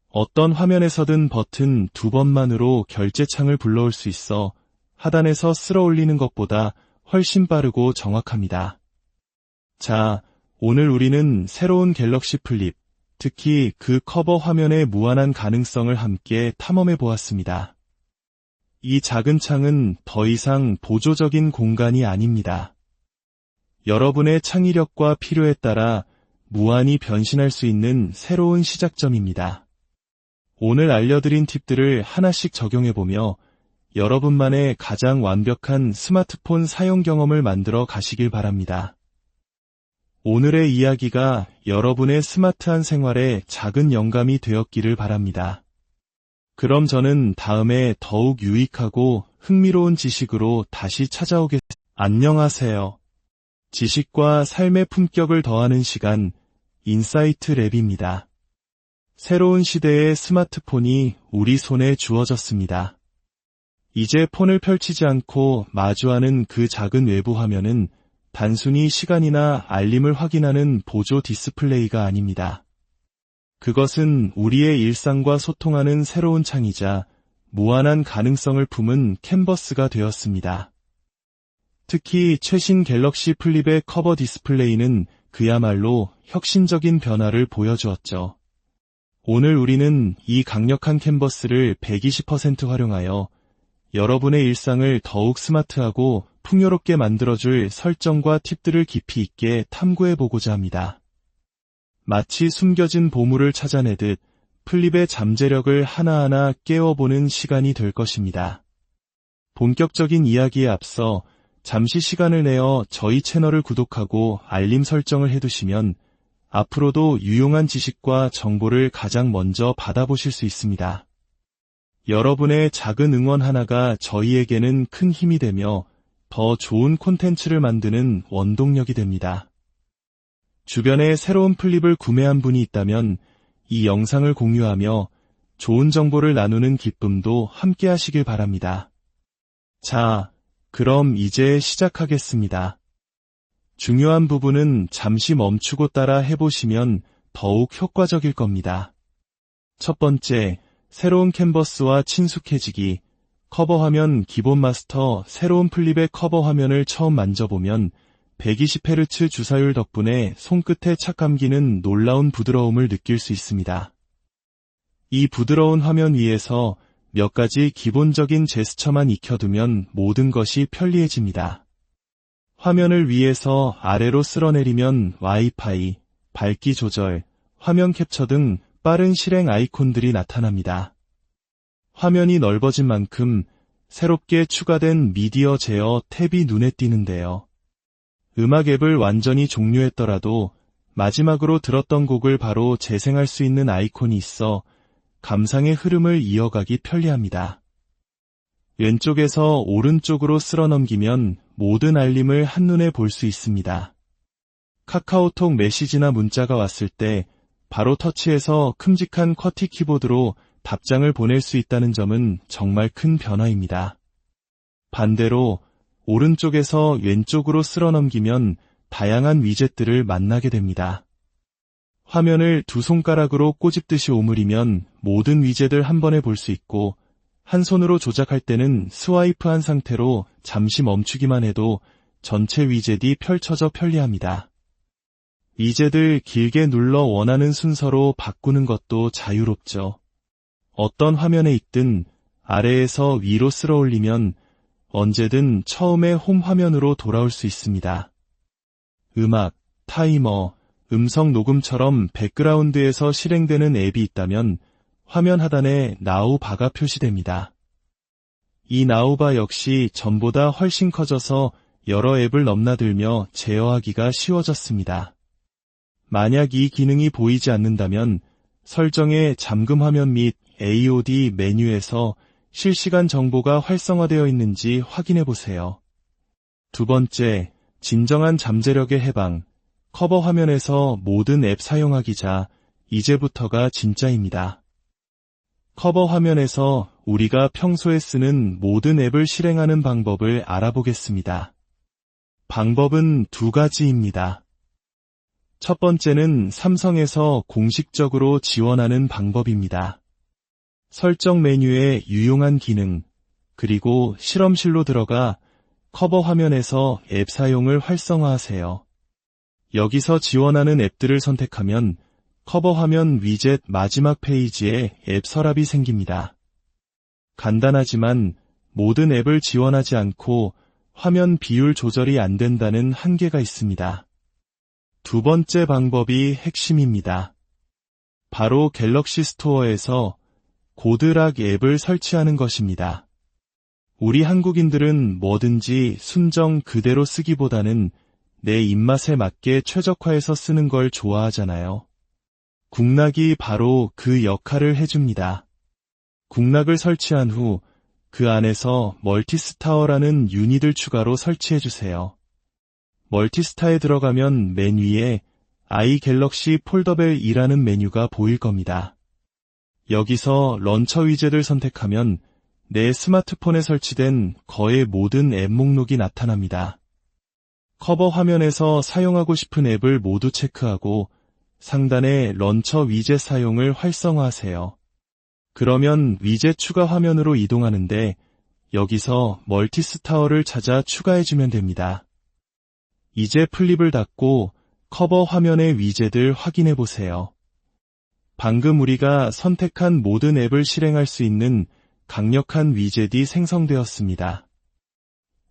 어떤 화면에서든 버튼 2번만으로 결제창을 불러올 수 있어 하단에서 쓸어 올리는 것보다 훨씬 빠르고 정확합니다. 자, 오늘 우리는 새로운 갤럭시 플립, 특히 그 커버 화면의 무한한 가능성을 함께 탐험해 보았습니다. 이 작은 창은 더 이상 보조적인 공간이 아닙니다. 여러분의 창의력과 필요에 따라 무한히 변신할 수 있는 새로운 시작점입니다. 오늘 알려드린 팁들을 하나씩 적용해보며 여러분만의 가장 완벽한 스마트폰 사용 경험을 만들어 가시길 바랍니다. 오늘의 이야기가 여러분의 스마트한 생활에 작은 영감이 되었기를 바랍니다. 그럼 저는 다음에 더욱 유익하고 흥미로운 지식으로 다시 찾아오겠습니다. 안녕하세요. 지식과 삶의 품격을 더하는 시간, 인사이트 랩입니다. 새로운 시대의 스마트폰이 우리 손에 주어졌습니다. 이제 폰을 펼치지 않고 마주하는 그 작은 외부 화면은 단순히 시간이나 알림을 확인하는 보조 디스플레이가 아닙니다. 그것은 우리의 일상과 소통하는 새로운 창이자 무한한 가능성을 품은 캔버스가 되었습니다. 특히 최신 갤럭시 플립의 커버 디스플레이는 그야말로 혁신적인 변화를 보여주었죠. 오늘 우리는 이 강력한 캔버스를 120% 활용하여 여러분의 일상을 더욱 스마트하고 풍요롭게 만들어줄 설정과 팁들을 깊이 있게 탐구해보고자 합니다. 마치 숨겨진 보물을 찾아내듯 플립의 잠재력을 하나하나 깨워보는 시간이 될 것입니다. 본격적인 이야기에 앞서 잠시 시간을 내어 저희 채널을 구독하고 알림 설정을 해두시면 앞으로도 유용한 지식과 정보를 가장 먼저 받아보실 수 있습니다. 여러분의 작은 응원 하나가 저희에게는 큰 힘이 되며 더 좋은 콘텐츠를 만드는 원동력이 됩니다. 주변에 새로운 플립을 구매한 분이 있다면 이 영상을 공유하며 좋은 정보를 나누는 기쁨도 함께 하시길 바랍니다. 자, 그럼 이제 시작하겠습니다. 중요한 부분은 잠시 멈추고 따라 해보시면 더욱 효과적일 겁니다. 첫 번째, 새로운 캔버스와 친숙해지기. 커버 화면 기본 마스터. 새로운 플립의 커버 화면을 처음 만져보면 120Hz 주사율 덕분에 손끝에 착 감기는 놀라운 부드러움을 느낄 수 있습니다. 이 부드러운 화면 위에서 몇 가지 기본적인 제스처만 익혀두면 모든 것이 편리해집니다. 화면을 위에서 아래로 쓸어내리면 와이파이, 밝기 조절, 화면 캡처 등 빠른 실행 아이콘들이 나타납니다. 화면이 넓어진 만큼 새롭게 추가된 미디어 제어 탭이 눈에 띄는데요. 음악 앱을 완전히 종료했더라도 마지막으로 들었던 곡을 바로 재생할 수 있는 아이콘이 있어 감상의 흐름을 이어가기 편리합니다. 왼쪽에서 오른쪽으로 쓸어 넘기면 모든 알림을 한눈에 볼 수 있습니다. 카카오톡 메시지나 문자가 왔을 때 바로 터치해서 큼직한 쿼티 키보드로 답장을 보낼 수 있다는 점은 정말 큰 변화입니다. 반대로 오른쪽에서 왼쪽으로 쓸어 넘기면 다양한 위젯들을 만나게 됩니다. 화면을 두 손가락으로 꼬집듯이 오므리면 모든 위젯을 한 번에 볼 수 있고, 한 손으로 조작할 때는 스와이프한 상태로 잠시 멈추기만 해도 전체 위젯이 펼쳐져 편리합니다. 위젯을 길게 눌러 원하는 순서로 바꾸는 것도 자유롭죠. 어떤 화면에 있든 아래에서 위로 쓸어 올리면 언제든 처음의 홈 화면으로 돌아올 수 있습니다. 음악, 타이머, 음성 녹음처럼 백그라운드에서 실행되는 앱이 있다면 화면 하단에 나우바가 표시됩니다. 이 나우바 역시 전보다 훨씬 커져서 여러 앱을 넘나들며 제어하기가 쉬워졌습니다. 만약 이 기능이 보이지 않는다면 설정의 잠금 화면 및 AOD 메뉴에서 실시간 정보가 활성화되어 있는지 확인해 보세요. 두 번째, 진정한 잠재력의 해방. 커버 화면에서 모든 앱 사용하기 자, 이제부터가 진짜입니다. 커버 화면에서 우리가 평소에 쓰는 모든 앱을 실행하는 방법을 알아보겠습니다. 방법은 두 가지입니다. 첫 번째는 삼성에서 공식적으로 지원하는 방법입니다. 설정 메뉴에 유용한 기능, 그리고 실험실로 들어가 커버 화면에서 앱 사용을 활성화하세요. 여기서 지원하는 앱들을 선택하면 커버 화면 위젯 마지막 페이지에 앱 서랍이 생깁니다. 간단하지만 모든 앱을 지원하지 않고 화면 비율 조절이 안 된다는 한계가 있습니다. 두 번째 방법이 핵심입니다. 바로 갤럭시 스토어에서 고드락 앱을 설치하는 것입니다. 우리 한국인들은 뭐든지 순정 그대로 쓰기보다는 내 입맛에 맞게 최적화해서 쓰는 걸 좋아하잖아요. 국락이 바로 그 역할을 해줍니다. 국락을 설치한 후 그 안에서 멀티스타어라는 유닛을 추가로 설치해주세요. 멀티스타에 들어가면 맨 위에 아이갤럭시 폴더벨이라는 메뉴가 보일 겁니다. 여기서 런처 위젯을 선택하면 내 스마트폰에 설치된 거의 모든 앱 목록이 나타납니다. 커버 화면에서 사용하고 싶은 앱을 모두 체크하고 상단의 런처 위젯 사용을 활성화하세요. 그러면 위젯 추가 화면으로 이동하는데 여기서 멀티스타어를 찾아 추가해주면 됩니다. 이제 플립을 닫고 커버 화면의 위젯을 확인해보세요. 방금 우리가 선택한 모든 앱을 실행할 수 있는 강력한 위젯이 생성되었습니다.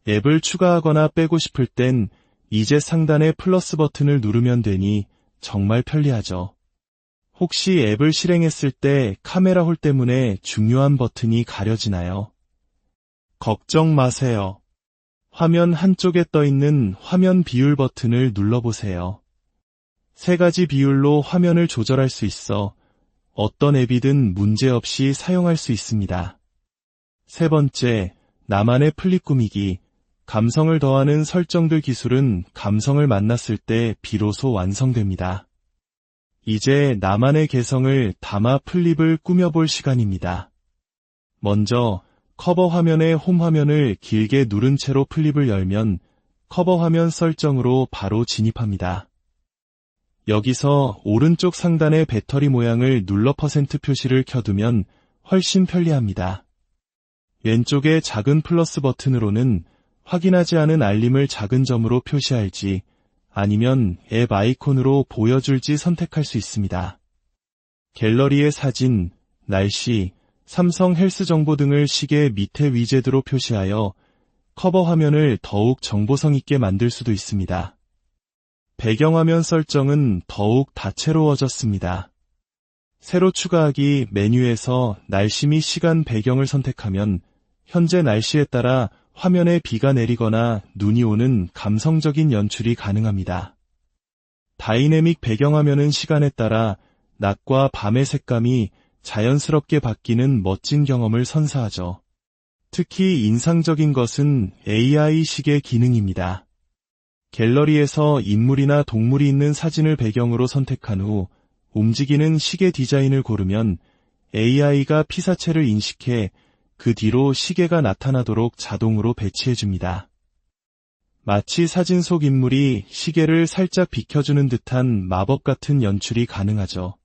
앱을 추가하거나 빼고 싶을 땐 이제 상단의 플러스 버튼을 누르면 되니 정말 편리하죠. 혹시 앱을 실행했을 때 카메라 홀 때문에 중요한 버튼이 가려지나요? 걱정 마세요. 화면 한쪽에 떠있는 화면 비율 버튼을 눌러보세요. 세 가지 비율로 화면을 조절할 수 있어 어떤 앱이든 문제없이 사용할 수 있습니다. 세 번째, 나만의 플립 꾸미기. 감성을 더하는 설정들 기술은 감성을 만났을 때 비로소 완성됩니다. 이제 나만의 개성을 담아 플립을 꾸며볼 시간입니다. 먼저 커버 화면의 홈 화면을 길게 누른 채로 플립을 열면 커버 화면 설정으로 바로 진입합니다. 여기서 오른쪽 상단의 배터리 모양을 눌러 % 표시를 켜두면 훨씬 편리합니다. 왼쪽의 작은 플러스 버튼으로는 확인하지 않은 알림을 작은 점으로 표시할지 아니면 앱 아이콘으로 보여줄지 선택할 수 있습니다. 갤러리의 사진, 날씨, 삼성 헬스 정보 등을 시계 밑에 위젯으로 표시하여 커버 화면을 더욱 정보성 있게 만들 수도 있습니다. 배경화면 설정은 더욱 다채로워졌습니다. 새로 추가하기 메뉴에서 날씨 및 시간 배경을 선택하면 현재 날씨에 따라 화면에 비가 내리거나 눈이 오는 감성적인 연출이 가능합니다. 다이내믹 배경화면은 시간에 따라 낮과 밤의 색감이 자연스럽게 바뀌는 멋진 경험을 선사하죠. 특히 인상적인 것은 AI 시계 기능입니다. 갤러리에서 인물이나 동물이 있는 사진을 배경으로 선택한 후 움직이는 시계 디자인을 고르면 AI가 피사체를 인식해 그 뒤로 시계가 나타나도록 자동으로 배치해줍니다. 마치 사진 속 인물이 시계를 살짝 비켜주는 듯한 마법 같은 연출이 가능하죠.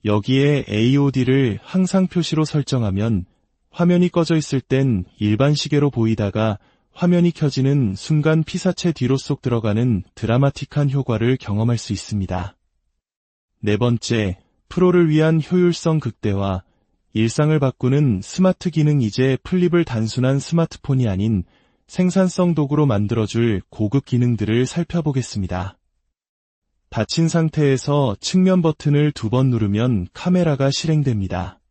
여기에 AOD를 항상 표시로 설정하면 화면이 꺼져 있을 땐 일반 시계로 보이다가 화면이 켜지는 순간 피사체 뒤로 쏙 들어가는 드라마틱한 효과를 경험할 수 있습니다. 네 번째, 프로를 위한 효율성 극대화. 일상을 바꾸는 스마트 기능. 이제 플립을 단순한 스마트폰이 아닌 생산성 도구로 만들어줄 고급 기능들을 살펴보겠습니다. 닫힌 상태에서 측면 버튼을 2번 누르면 카메라가 실행됩니다.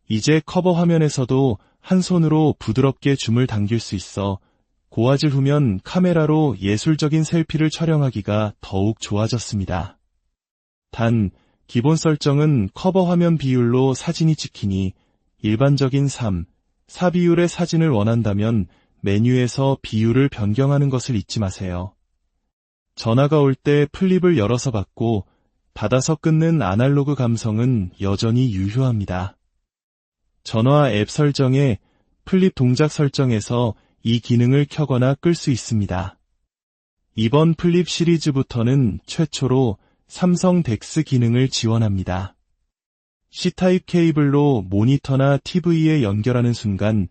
이제 커버 화면에서도 한 손으로 부드럽게 줌을 당길 수 있어 고화질 후면 카메라로 예술적인 셀피를 촬영하기가 더욱 좋아졌습니다. 단, 기본 설정은 커버 화면 비율로 사진이 찍히니 일반적인 3, 4 비율의 사진을 원한다면 메뉴에서 비율을 변경하는 것을 잊지 마세요. 전화가 올 때 플립을 열어서 받고 닫아서 끊는 아날로그 감성은 여전히 유효합니다. 전화 앱 설정에 플립 동작 설정에서 이 기능을 켜거나 끌 수 있습니다. 이번 플립 시리즈부터는 최초로 삼성 덱스 기능을 지원합니다. C타입 케이블로 모니터나 TV에 연결하는 순간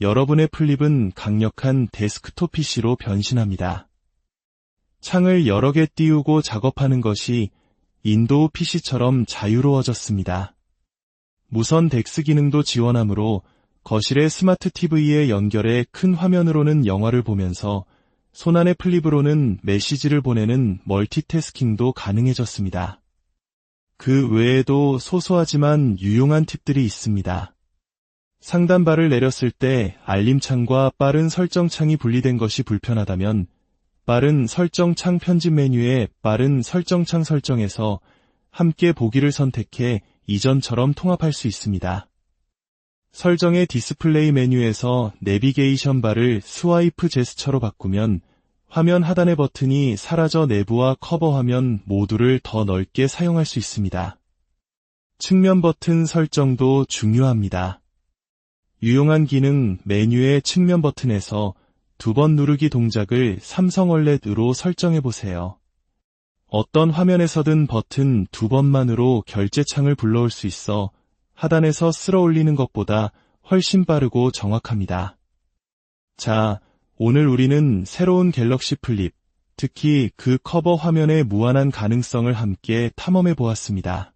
여러분의 플립은 강력한 데스크톱 PC로 변신합니다. 창을 여러 개 띄우고 작업하는 것이 윈도우 PC처럼 자유로워졌습니다. 무선 덱스 기능도 지원하므로 거실의 스마트 TV에 연결해 큰 화면으로는 영화를 보면서 손안의 플립으로는 메시지를 보내는 멀티태스킹도 가능해졌습니다. 그 외에도 소소하지만 유용한 팁들이 있습니다. 상단바를 내렸을 때 알림창과 빠른 설정창이 분리된 것이 불편하다면 빠른 설정창 편집 메뉴에 빠른 설정창 설정에서 함께 보기를 선택해 이전처럼 통합할 수 있습니다. 설정의 디스플레이 메뉴에서 내비게이션 바를 스와이프 제스처로 바꾸면 화면 하단의 버튼이 사라져 내부와 커버 화면 모두를 더 넓게 사용할 수 있습니다. 측면 버튼 설정도 중요합니다. 유용한 기능 메뉴의 측면 버튼에서 2번 누르기 동작을 삼성 얼렛으로 설정해보세요. 어떤 화면에서든 버튼 2번만으로 결제창을 불러올 수 있어 하단에서 쓸어 올리는 것보다 훨씬 빠르고 정확합니다. 자, 오늘 우리는 새로운 갤럭시 플립, 특히 그 커버 화면의 무한한 가능성을 함께 탐험해 보았습니다.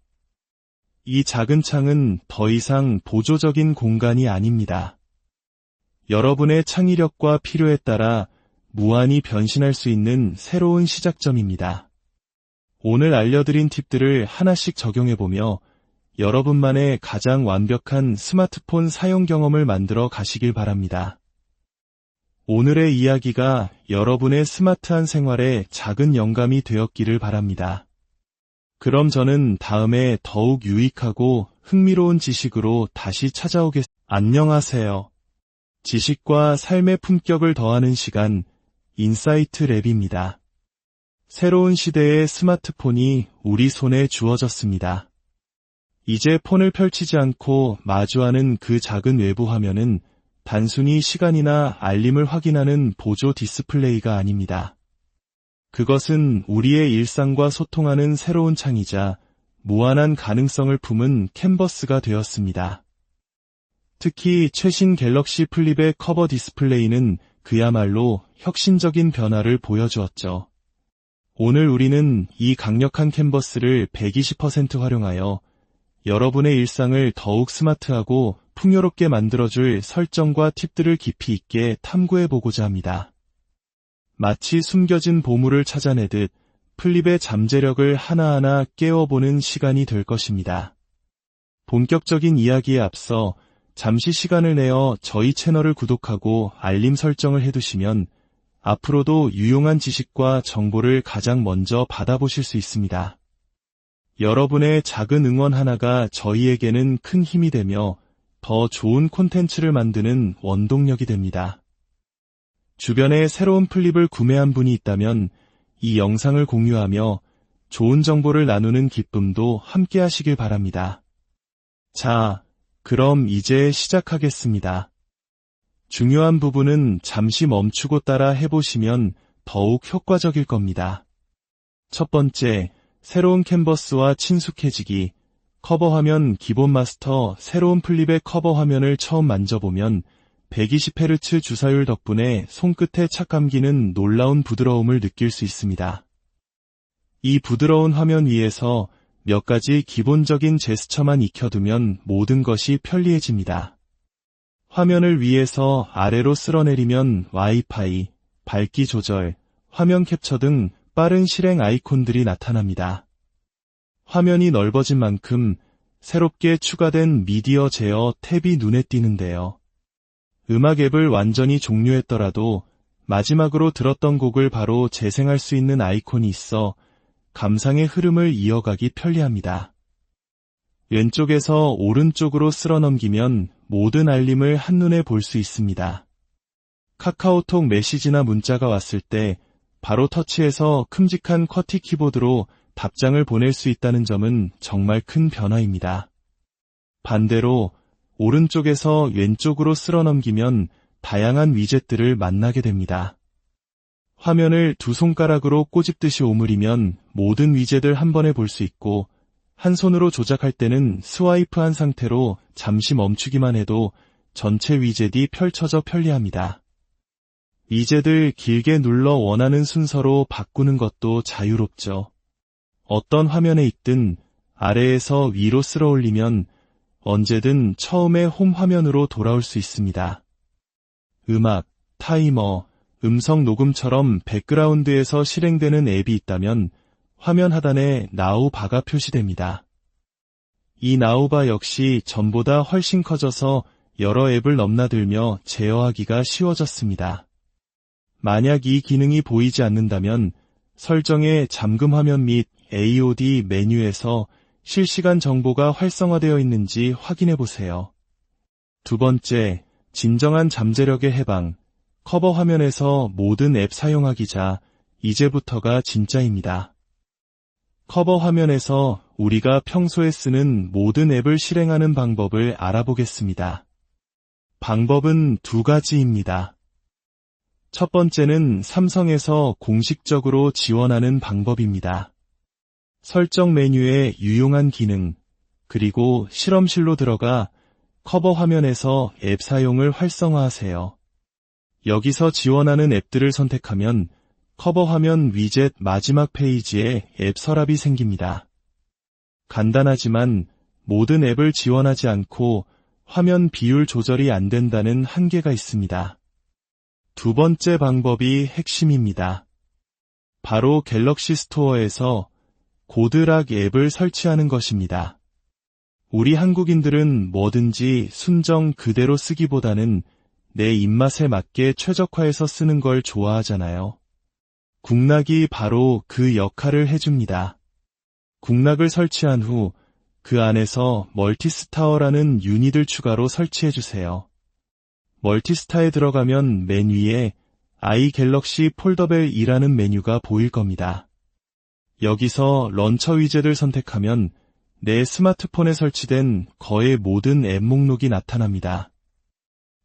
이 작은 창은 더 이상 보조적인 공간이 아닙니다. 여러분의 창의력과 필요에 따라 무한히 변신할 수 있는 새로운 시작점입니다. 오늘 알려드린 팁들을 하나씩 적용해보며 여러분만의 가장 완벽한 스마트폰 사용 경험을 만들어 가시길 바랍니다. 오늘의 이야기가 여러분의 스마트한 생활에 작은 영감이 되었기를 바랍니다. 그럼 저는 다음에 더욱 유익하고 흥미로운 지식으로 다시 찾아오겠습니다. 안녕하세요. 지식과 삶의 품격을 더하는 시간, 인사이트 랩입니다. 새로운 시대의 스마트폰이 우리 손에 주어졌습니다. 이제 폰을 펼치지 않고 마주하는 그 작은 외부 화면은 단순히 시간이나 알림을 확인하는 보조 디스플레이가 아닙니다. 그것은 우리의 일상과 소통하는 새로운 창이자 무한한 가능성을 품은 캔버스가 되었습니다. 특히 최신 갤럭시 플립의 커버 디스플레이는 그야말로 혁신적인 변화를 보여주었죠. 오늘 우리는 이 강력한 캔버스를 120% 활용하여 여러분의 일상을 더욱 스마트하고 풍요롭게 만들어줄 설정과 팁들을 깊이 있게 탐구해보고자 합니다. 마치 숨겨진 보물을 찾아내듯 플립의 잠재력을 하나하나 깨워보는 시간이 될 것입니다. 본격적인 이야기에 앞서 잠시 시간을 내어 저희 채널을 구독하고 알림 설정을 해두시면 앞으로도 유용한 지식과 정보를 가장 먼저 받아보실 수 있습니다. 여러분의 작은 응원 하나가 저희에게는 큰 힘이 되며 더 좋은 콘텐츠를 만드는 원동력이 됩니다. 주변에 새로운 플립을 구매한 분이 있다면 이 영상을 공유하며 좋은 정보를 나누는 기쁨도 함께 하시길 바랍니다. 자, 그럼 이제 시작하겠습니다. 중요한 부분은 잠시 멈추고 따라 해보시면 더욱 효과적일 겁니다. 첫 번째, 새로운 캔버스와 친숙해지기. 커버 화면 기본 마스터. 새로운 플립의 커버 화면을 처음 만져보면 120Hz 주사율 덕분에 손끝에 착 감기는 놀라운 부드러움을 느낄 수 있습니다. 이 부드러운 화면 위에서 몇 가지 기본적인 제스처만 익혀두면 모든 것이 편리해집니다. 화면을 위에서 아래로 쓸어내리면 와이파이, 밝기 조절, 화면 캡처 등 빠른 실행 아이콘들이 나타납니다. 화면이 넓어진 만큼 새롭게 추가된 미디어 제어 탭이 눈에 띄는데요. 음악 앱을 완전히 종료했더라도 마지막으로 들었던 곡을 바로 재생할 수 있는 아이콘이 있어 감상의 흐름을 이어가기 편리합니다. 왼쪽에서 오른쪽으로 쓸어넘기면 모든 알림을 한눈에 볼 수 있습니다. 카카오톡 메시지나 문자가 왔을 때 바로 터치해서 큼직한 쿼티 키보드로 답장을 보낼 수 있다는 점은 정말 큰 변화입니다. 반대로 오른쪽에서 왼쪽으로 쓸어넘기면 다양한 위젯들을 만나게 됩니다. 화면을 두 손가락으로 꼬집듯이 오므리면 모든 위젯을 한 번에 볼 수 있고 한 손으로 조작할 때는 스와이프한 상태로 잠시 멈추기만 해도 전체 위젯이 펼쳐져 편리합니다. 위젯을 길게 눌러 원하는 순서로 바꾸는 것도 자유롭죠. 어떤 화면에 있든 아래에서 위로 쓸어 올리면 언제든 처음의 홈 화면으로 돌아올 수 있습니다. 음악, 타이머, 음성 녹음처럼 백그라운드에서 실행되는 앱이 있다면 화면 하단에 나우바가 표시됩니다. 이 나우바 역시 전보다 훨씬 커져서 여러 앱을 넘나들며 제어하기가 쉬워졌습니다. 만약 이 기능이 보이지 않는다면 설정의 잠금 화면 및 AOD 메뉴에서 실시간 정보가 활성화되어 있는지 확인해 보세요. 두 번째, 진정한 잠재력의 해방. 커버 화면에서 모든 앱 사용하기자 이제부터가 진짜입니다. 커버 화면에서 우리가 평소에 쓰는 모든 앱을 실행하는 방법을 알아보겠습니다. 방법은 두 가지입니다. 첫 번째는 삼성에서 공식적으로 지원하는 방법입니다. 설정 메뉴에 유용한 기능, 그리고 실험실로 들어가 커버 화면에서 앱 사용을 활성화하세요. 여기서 지원하는 앱들을 선택하면 커버 화면 위젯 마지막 페이지에 앱 서랍이 생깁니다. 간단하지만 모든 앱을 지원하지 않고 화면 비율 조절이 안 된다는 한계가 있습니다. 두 번째 방법이 핵심입니다. 바로 갤럭시 스토어에서 고드락 앱을 설치하는 것입니다. 우리 한국인들은 뭐든지 순정 그대로 쓰기보다는 내 입맛에 맞게 최적화해서 쓰는 걸 좋아하잖아요. 국락이 바로 그 역할을 해줍니다. 국락을 설치한 후 그 안에서 멀티스타어라는 유닛을 추가로 설치해주세요. 멀티스타에 들어가면 맨 위에 i갤럭시 폴더벨2라는 메뉴가 보일 겁니다. 여기서 런처 위젯을 선택하면 내 스마트폰에 설치된 거의 모든 앱 목록이 나타납니다.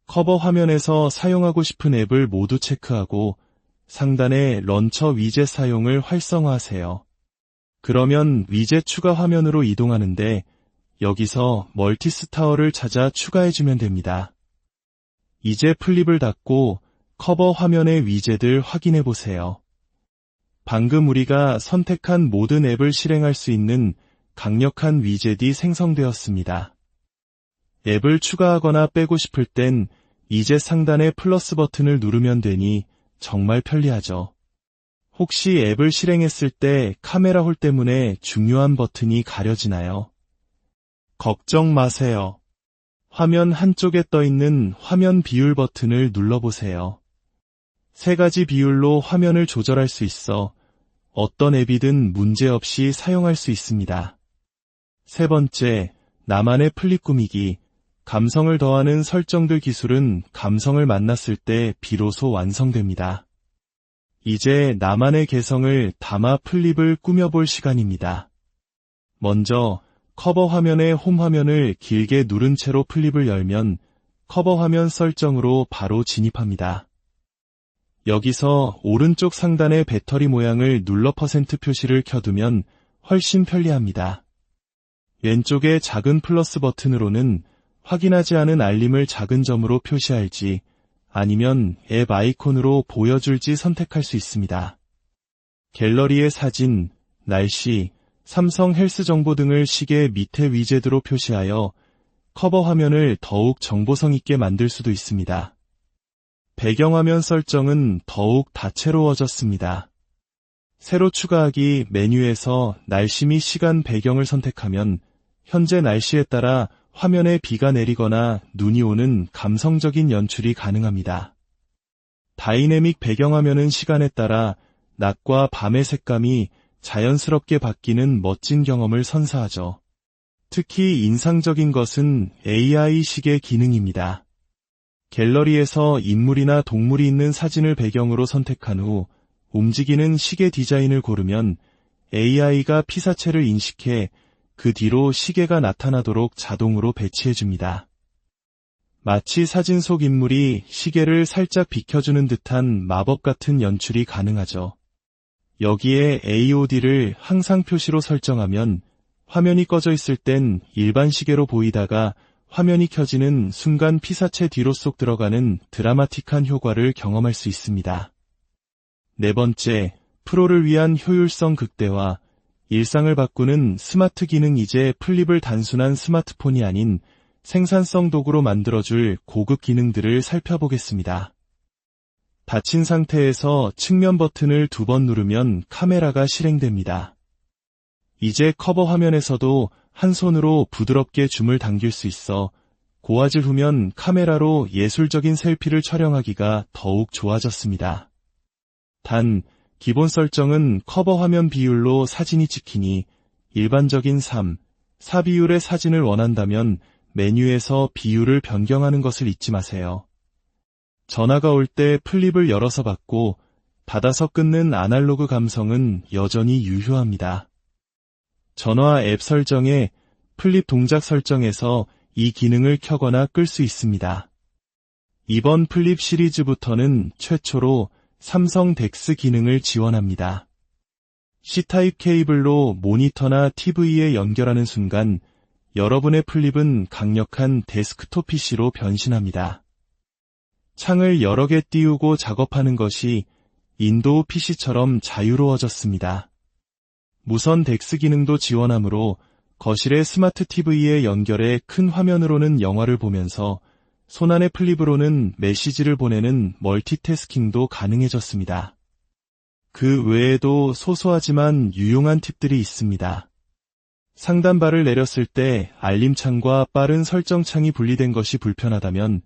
커버 화면에서 사용하고 싶은 앱을 모두 체크하고 상단의 런처 위젯 사용을 활성화하세요. 그러면 위젯 추가 화면으로 이동하는데 여기서 멀티스타어를 찾아 추가해주면 됩니다. 이제 플립을 닫고 커버 화면의 위젯을 확인해보세요. 방금 우리가 선택한 모든 앱을 실행할 수 있는 강력한 위젯이 생성되었습니다. 앱을 추가하거나 빼고 싶을 땐 위젯 상단의 플러스 버튼을 누르면 되니 정말 편리하죠. 혹시 앱을 실행했을 때 카메라 홀 때문에 중요한 버튼이 가려지나요? 걱정 마세요. 화면 한쪽에 떠있는 화면 비율 버튼을 눌러보세요. 3가지 비율로 화면을 조절할 수 있어 어떤 앱이든 문제없이 사용할 수 있습니다. 세 번째, 나만의 플립 꾸미기. 감성을 더하는 설정들 기술은 감성을 만났을 때 비로소 완성됩니다. 이제 나만의 개성을 담아 플립을 꾸며볼 시간입니다. 먼저 커버 화면의 홈 화면을 길게 누른 채로 플립을 열면 커버 화면 설정으로 바로 진입합니다. 여기서 오른쪽 상단의 배터리 모양을 눌러 % 표시를 켜두면 훨씬 편리합니다. 왼쪽의 작은 플러스 버튼으로는 확인하지 않은 알림을 작은 점으로 표시할지 아니면 앱 아이콘으로 보여줄지 선택할 수 있습니다. 갤러리의 사진, 날씨, 삼성 헬스 정보 등을 시계 밑에 위젯으로 표시하여 커버 화면을 더욱 정보성 있게 만들 수도 있습니다. 배경화면 설정은 더욱 다채로워졌습니다. 새로 추가하기 메뉴에서 날씨 및 시간 배경을 선택하면 현재 날씨에 따라 화면에 비가 내리거나 눈이 오는 감성적인 연출이 가능합니다. 다이내믹 배경화면은 시간에 따라 낮과 밤의 색감이 자연스럽게 바뀌는 멋진 경험을 선사하죠. 특히 인상적인 것은 AI 시계 기능입니다. 갤러리에서 인물이나 동물이 있는 사진을 배경으로 선택한 후 움직이는 시계 디자인을 고르면 AI가 피사체를 인식해 그 뒤로 시계가 나타나도록 자동으로 배치해줍니다. 마치 사진 속 인물이 시계를 살짝 비켜주는 듯한 마법 같은 연출이 가능하죠. 여기에 AOD를 항상 표시로 설정하면 화면이 꺼져 있을 땐 일반 시계로 보이다가 화면이 켜지는 순간 피사체 뒤로 쏙 들어가는 드라마틱한 효과를 경험할 수 있습니다. 네 번째, 프로를 위한 효율성 극대화. 일상을 바꾸는 스마트 기능. 이제 플립을 단순한 스마트폰이 아닌 생산성 도구로 만들어줄 고급 기능들을 살펴보겠습니다. 닫힌 상태에서 측면 버튼을 2번 누르면 카메라가 실행됩니다. 이제 커버 화면에서도 한 손으로 부드럽게 줌을 당길 수 있어 고화질 후면 카메라로 예술적인 셀피를 촬영하기가 더욱 좋아졌습니다. 단, 기본 설정은 커버 화면 비율로 사진이 찍히니 일반적인 3, 4 비율의 사진을 원한다면 메뉴에서 비율을 변경하는 것을 잊지 마세요. 전화가 올 때 플립을 열어서 받고 닫아서 끊는 아날로그 감성은 여전히 유효합니다. 전화 앱 설정에 플립 동작 설정에서 이 기능을 켜거나 끌 수 있습니다. 이번 플립 시리즈부터는 최초로 삼성 덱스 기능을 지원합니다. C타입 케이블로 모니터나 TV에 연결하는 순간 여러분의 플립은 강력한 데스크톱 PC로 변신합니다. 창을 여러 개 띄우고 작업하는 것이 윈도우 PC처럼 자유로워졌습니다. 무선 덱스 기능도 지원하므로 거실의 스마트 TV에 연결해 큰 화면으로는 영화를 보면서 손안의 플립으로는 메시지를 보내는 멀티태스킹도 가능해졌습니다. 그 외에도 소소하지만 유용한 팁들이 있습니다. 상단바를 내렸을 때 알림창과 빠른 설정창이 분리된 것이 불편하다면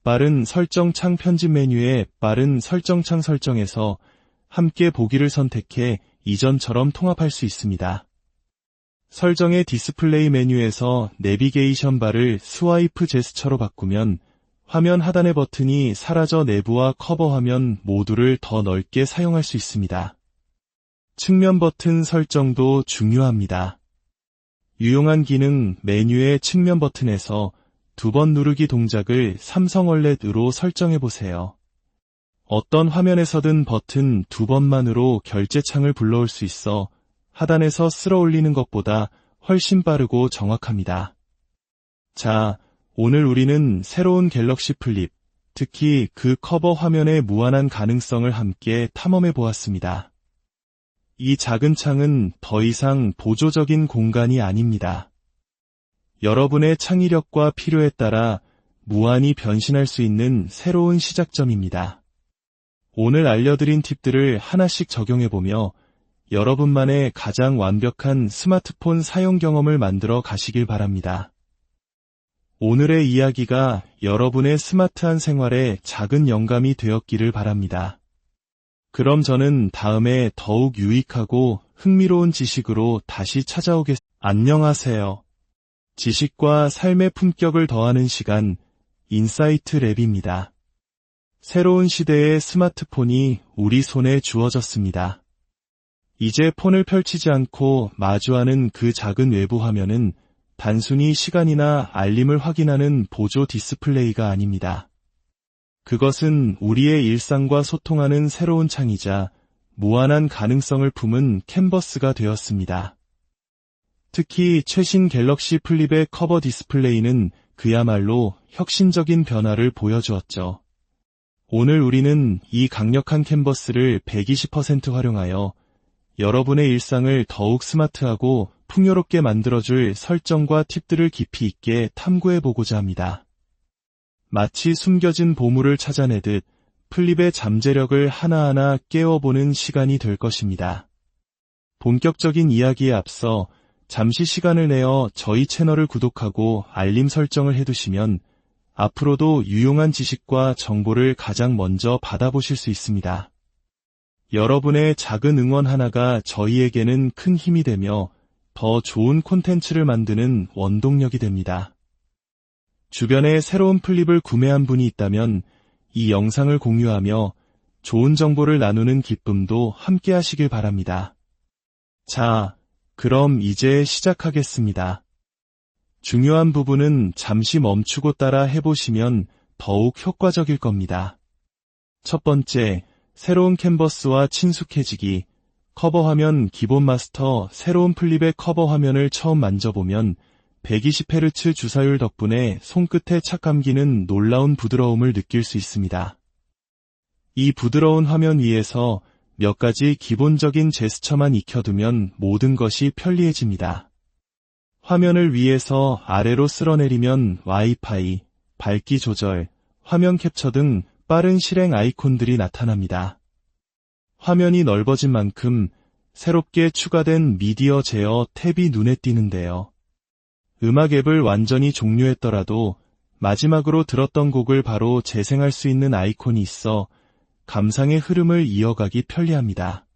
빠른 설정창 편집 메뉴에 빠른 설정창 설정에서 함께 보기를 선택해 이전처럼 통합할 수 있습니다. 설정의 디스플레이 메뉴에서 내비게이션 바를 스와이프 제스처로 바꾸면 화면 하단의 버튼이 사라져 내부와 커버 화면 모두를 더 넓게 사용할 수 있습니다. 측면 버튼 설정도 중요합니다. 유용한 기능 메뉴의 측면 버튼에서 2번 누르기 동작을 삼성 월렛으로 설정해 보세요. 어떤 화면에서든 버튼 2번만으로 결제창을 불러올 수 있어 하단에서 쓸어 올리는 것보다 훨씬 빠르고 정확합니다. 자, 오늘 우리는 새로운 갤럭시 플립, 특히 그 커버 화면의 무한한 가능성을 함께 탐험해 보았습니다. 이 작은 창은 더 이상 보조적인 공간이 아닙니다. 여러분의 창의력과 필요에 따라 무한히 변신할 수 있는 새로운 시작점입니다. 오늘 알려드린 팁들을 하나씩 적용해보며 여러분만의 가장 완벽한 스마트폰 사용 경험을 만들어 가시길 바랍니다. 오늘의 이야기가 여러분의 스마트한 생활에 작은 영감이 되었기를 바랍니다. 그럼 저는 다음에 더욱 유익하고 흥미로운 지식으로 다시 찾아오겠습니다. 안녕하세요. 지식과 삶의 품격을 더하는 시간, 인사이트 랩입니다. 새로운 시대의 스마트폰이 우리 손에 주어졌습니다. 이제 폰을 펼치지 않고 마주하는 그 작은 외부 화면은 단순히 시간이나 알림을 확인하는 보조 디스플레이가 아닙니다. 그것은 우리의 일상과 소통하는 새로운 창이자 무한한 가능성을 품은 캔버스가 되었습니다. 특히 최신 갤럭시 플립의 커버 디스플레이는 그야말로 혁신적인 변화를 보여주었죠. 오늘 우리는 이 강력한 캔버스를 120% 활용하여 여러분의 일상을 더욱 스마트하고 풍요롭게 만들어줄 설정과 팁들을 깊이 있게 탐구해보고자 합니다. 마치 숨겨진 보물을 찾아내듯 플립의 잠재력을 하나하나 깨워보는 시간이 될 것입니다. 본격적인 이야기에 앞서 잠시 시간을 내어 저희 채널을 구독하고 알림 설정을 해두시면 앞으로도 유용한 지식과 정보를 가장 먼저 받아보실 수 있습니다. 여러분의 작은 응원 하나가 저희에게는 큰 힘이 되며 더 좋은 콘텐츠를 만드는 원동력이 됩니다. 주변에 새로운 플립을 구매한 분이 있다면 이 영상을 공유하며 좋은 정보를 나누는 기쁨도 함께 하시길 바랍니다. 자, 그럼 이제 시작하겠습니다. 중요한 부분은 잠시 멈추고 따라 해보시면 더욱 효과적일 겁니다. 첫 번째, 새로운 캔버스와 친숙해지기. 커버 화면 기본 마스터. 새로운 플립의 커버 화면을 처음 만져보면 120Hz 주사율 덕분에 손끝에 착 감기는 놀라운 부드러움을 느낄 수 있습니다. 이 부드러운 화면 위에서 몇 가지 기본적인 제스처만 익혀두면 모든 것이 편리해집니다. 화면을 위에서 아래로 쓸어내리면 와이파이, 밝기 조절, 화면 캡처 등 빠른 실행 아이콘들이 나타납니다. 화면이 넓어진 만큼 새롭게 추가된 미디어 제어 탭이 눈에 띄는데요. 음악 앱을 완전히 종료했더라도 마지막으로 들었던 곡을 바로 재생할 수 있는 아이콘이 있어 감상의 흐름을 이어가기 편리합니다.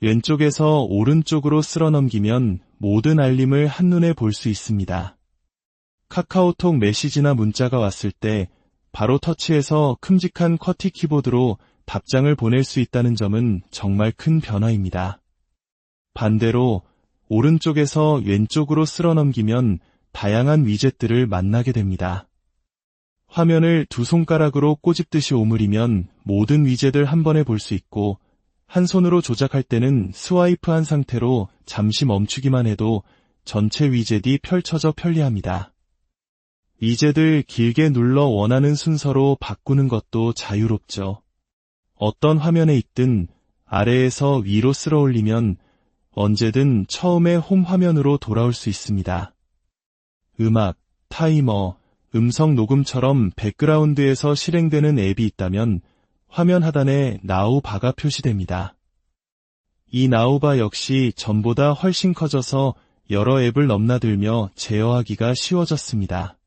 왼쪽에서 오른쪽으로 쓸어 넘기면 모든 알림을 한눈에 볼 수 있습니다. 카카오톡 메시지나 문자가 왔을 때 바로 터치해서 큼직한 쿼티 키보드로 답장을 보낼 수 있다는 점은 정말 큰 변화입니다. 반대로 오른쪽에서 왼쪽으로 쓸어 넘기면 다양한 위젯들을 만나게 됩니다. 화면을 두 손가락으로 꼬집듯이 오므리면 모든 위젯을 한 번에 볼 수 있고 한 손으로 조작할 때는 스와이프한 상태로 잠시 멈추기만 해도 전체 위젯이 펼쳐져 편리합니다. 위젯을 길게 눌러 원하는 순서로 바꾸는 것도 자유롭죠. 어떤 화면에 있든 아래에서 위로 쓸어 올리면 언제든 처음의 홈 화면으로 돌아올 수 있습니다. 음악, 타이머, 음성 녹음처럼 백그라운드에서 실행되는 앱이 있다면 화면 하단에 나우바가 표시됩니다. 이 나우바 역시 전보다 훨씬 커져서 여러 앱을 넘나들며 제어하기가 쉬워졌습니다.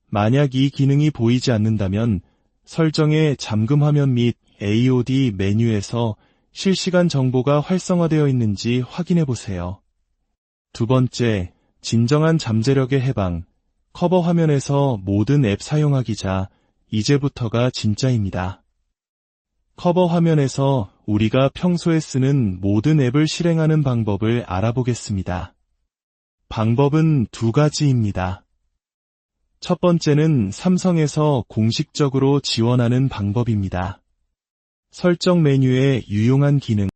만약 이 기능이 보이지 않는다면 설정의 잠금 화면 및 AOD 메뉴에서 실시간 정보가 활성화되어 있는지 확인해 보세요. 두 번째, 진정한 잠재력의 해방. 커버 화면에서 모든 앱 사용하기자 이제부터가 진짜입니다. 커버 화면에서 우리가 평소에 쓰는 모든 앱을 실행하는 방법을 알아보겠습니다. 방법은 두 가지입니다. 첫 번째는 삼성에서 공식적으로 지원하는 방법입니다. 설정 메뉴에 유용한 기능,